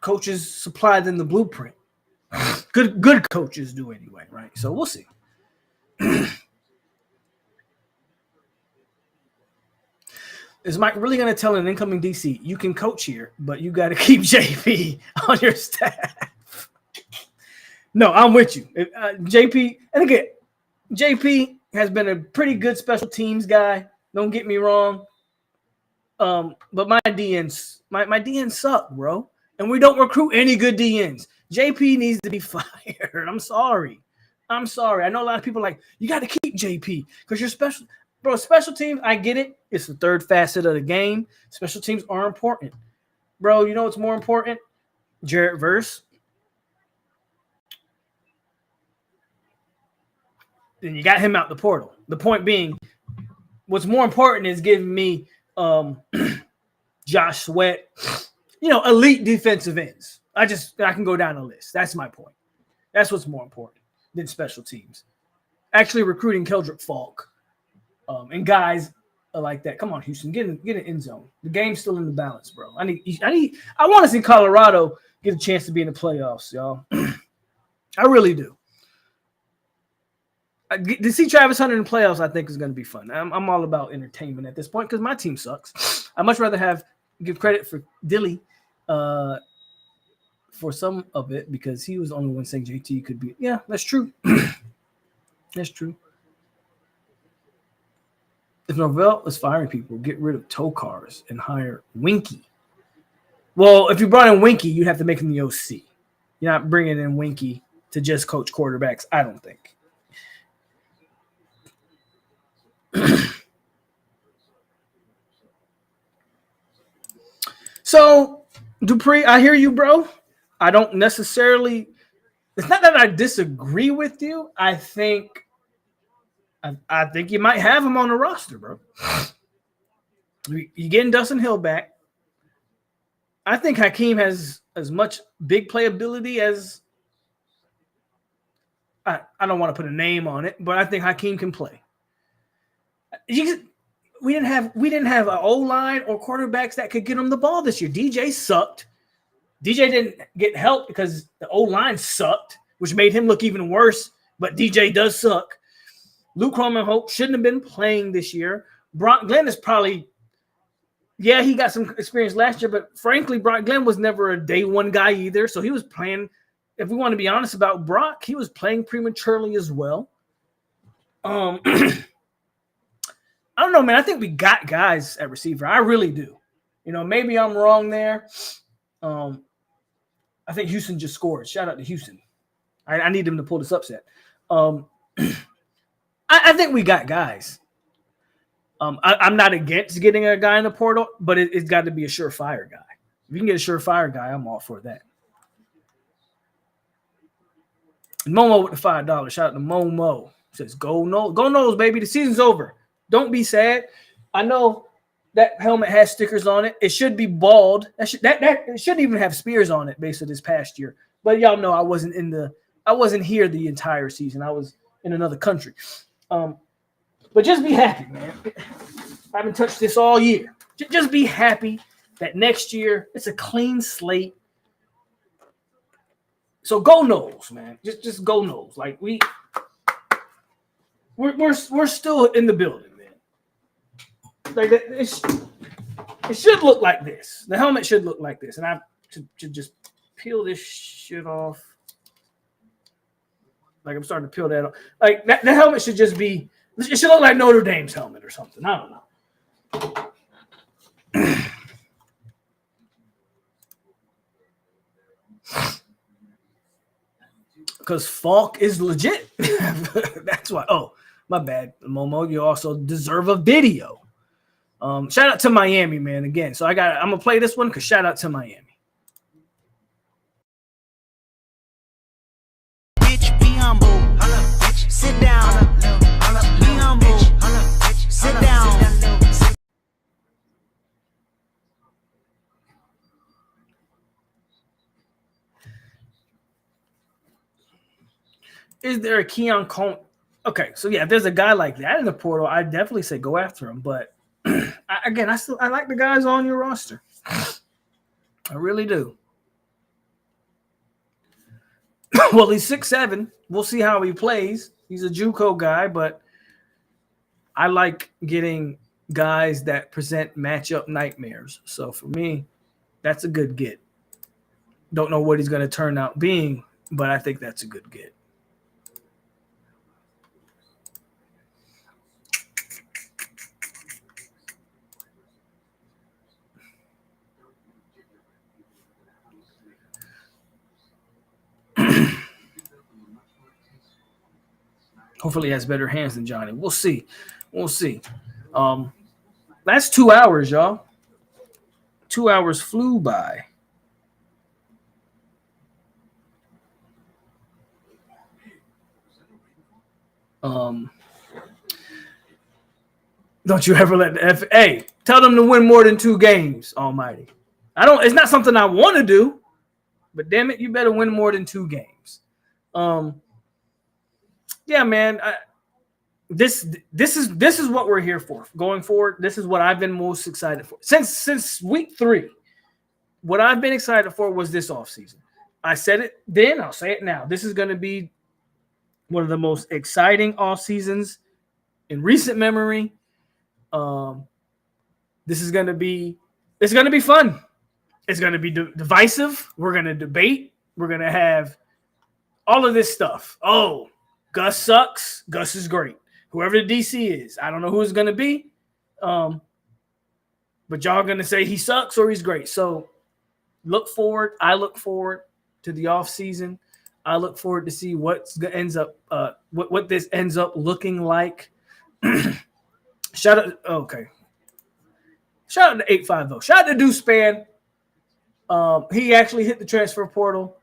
supply them the blueprint. Good coaches do anyway, right? So we'll see. Is Mike really going to tell an incoming DC, you can coach here, but you got to keep JP on your staff? No, I'm with you. JP, and again, JP has been a pretty good special teams guy. Don't get me wrong. But my DNs suck, bro. And we don't recruit any good DNs. JP needs to be fired. I'm sorry. I know a lot of people are like, you got to keep JP because you're special. Bro, special teams, I get it. It's the third facet of the game. Special teams are important. Bro, you know what's more important? Jarrett Verse. Then you got him out the portal. The point being, what's more important is giving me Josh Sweat, elite defensive ends. I can go down the list. That's my point. That's what's more important than special teams. Actually recruiting Keldrick Falk. And guys like that. Come on, Houston, get an end zone. The game's still in the balance, bro. I want to see Colorado get a chance to be in the playoffs, y'all. I really do. To see Travis Hunter in the playoffs, I think is going to be fun. I'm all about entertainment at this point because my team sucks. I'd much rather give credit for Dilly for some of it because he was the only one saying JT could be. Yeah, that's true. That's true. If Norvell is firing people, get rid of Tokars and hire Winky. Well, if you brought in Winky, you'd have to make him the OC. You're not bringing in Winky to just coach quarterbacks, I don't think. So, Dupree, I hear you, bro. I don't necessarily – it's not that I disagree with you. I think you might have him on the roster, bro. You're getting Dustin Hill back. I think Hakeem has as much big playability as I don't want to put a name on it, but I think Hakeem can play. We didn't have an O-line or quarterbacks that could get him the ball this year. DJ sucked. DJ didn't get help because the O-line sucked, which made him look even worse, but DJ does suck. Luke Hope shouldn't have been playing this year. Brock Glenn is probably he got some experience last year, but frankly, Brock Glenn was never a day one guy either. So he was playing, if we want to be honest about Brock, he was playing prematurely as well. I don't know, man. I think we got guys at receiver. I really do. Maybe I'm wrong there. I think Houston just scored. Shout out to Houston. I need them to pull this upset. I think we got guys. I'm not against getting a guy in the portal, but it's got to be a surefire guy. If you can get a surefire guy, I'm all for that. And Momo with the $5. Shout out to Momo. Says, go Noles, baby. The season's over. Don't be sad. I know that helmet has stickers on it. It should be bald. It shouldn't even have spears on it based on this past year. But y'all know I wasn't here the entire season. I was in another country. But just be happy, man. I haven't touched this all year. Just be happy that next year it's a clean slate. So go Noles, man. Just go Noles. Like we're still in the building, man. Like it should look like this. The helmet should look like this, and I should just peel this shit off. Like I'm starting to peel that off. Like that helmet should just be. It should look like Notre Dame's helmet or something. I don't know. Because Falk is legit. That's why. Oh, my bad, Momo. You also deserve a video. Shout out to Miami, man. Again, so I'm gonna play this one because shout out to Miami. Bitch, be humble. Sit down. Be humble. Sit down. Is there a Keon Coleman? Okay, so yeah, if there's a guy like that in the portal, I definitely say go after him. But I like the guys on your roster. I really do. Well, he's 6'7". We'll see how he plays. He's a JUCO guy, but I like getting guys that present matchup nightmares. So for me, that's a good get. Don't know what he's going to turn out being, but I think that's a good get. Hopefully he has better hands than Johnny. We'll see. That's 2 hours, y'all. 2 hours flew by. Don't you ever let the Hey, tell them to win more than 2 games, Almighty. It's not something I want to do, but damn it, you better win more than 2 games. Yeah, man. This is what we're here for. Going forward, this is what I've been most excited for. Since week 3, what I've been excited for was this offseason. I said it then, I'll say it now. This is going to be one of the most exciting off seasons in recent memory. This is gonna be fun. It's gonna be divisive. We're gonna debate. We're gonna have all of this stuff. Oh, Gus sucks. Gus is great. Whoever the DC is, I don't know who it's gonna be. But y'all gonna say he sucks or he's great. So I look forward to the off season. I look forward to see what this ends up looking like. Shout out to 850. Shout out to Deuce Span. He actually hit the transfer portal.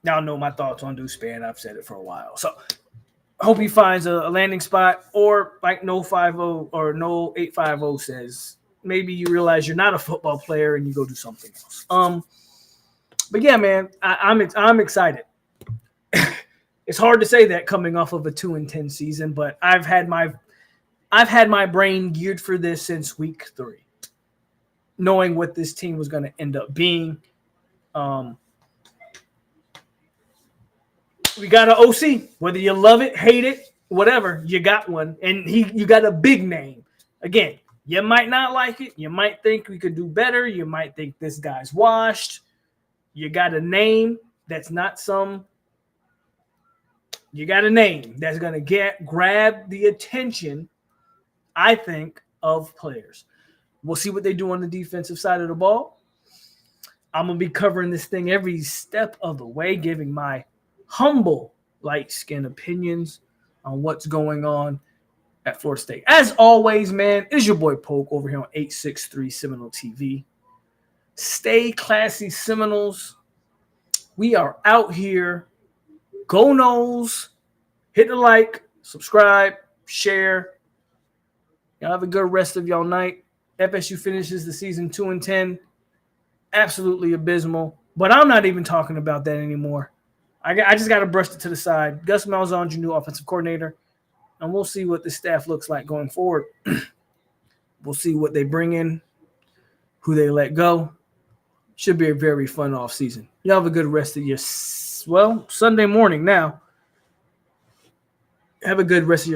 Y'all know my thoughts on Deuce Span. I've said it for a while. So I hope he finds a landing spot, or like No 50 or No 850 says, maybe you realize you're not a football player and you go do something else. But yeah, man, I'm excited. It's hard to say that coming off of a 2-10 season, but I've had my brain geared for this since week 3, knowing what this team was going to end up being. We got an OC, whether you love it, hate it, whatever, you got one, and you got a big name. Again, you might not like it. You might think we could do better. You might think this guy's washed. You got a name that's not you got a name that's going to grab the attention, I think, of players. We'll see what they do on the defensive side of the ball. I'm going to be covering this thing every step of the way, giving my humble light-skinned opinions on what's going on at Florida State. As always, man, it's your boy POLK over here on 863 Seminole TV. Stay classy, Seminoles. We are out here. Go Noles. Hit the like, subscribe, share. Y'all have a good rest of y'all night. FSU finishes the season 2-10. Absolutely abysmal. But I'm not even talking about that anymore. I just got to brush it to the side. Gus Malzahn, your new offensive coordinator. And we'll see what the staff looks like going forward. We'll see what they bring in, who they let go. Should be a very fun offseason. Y'all have a good rest of your, Sunday morning now. Have a good rest of your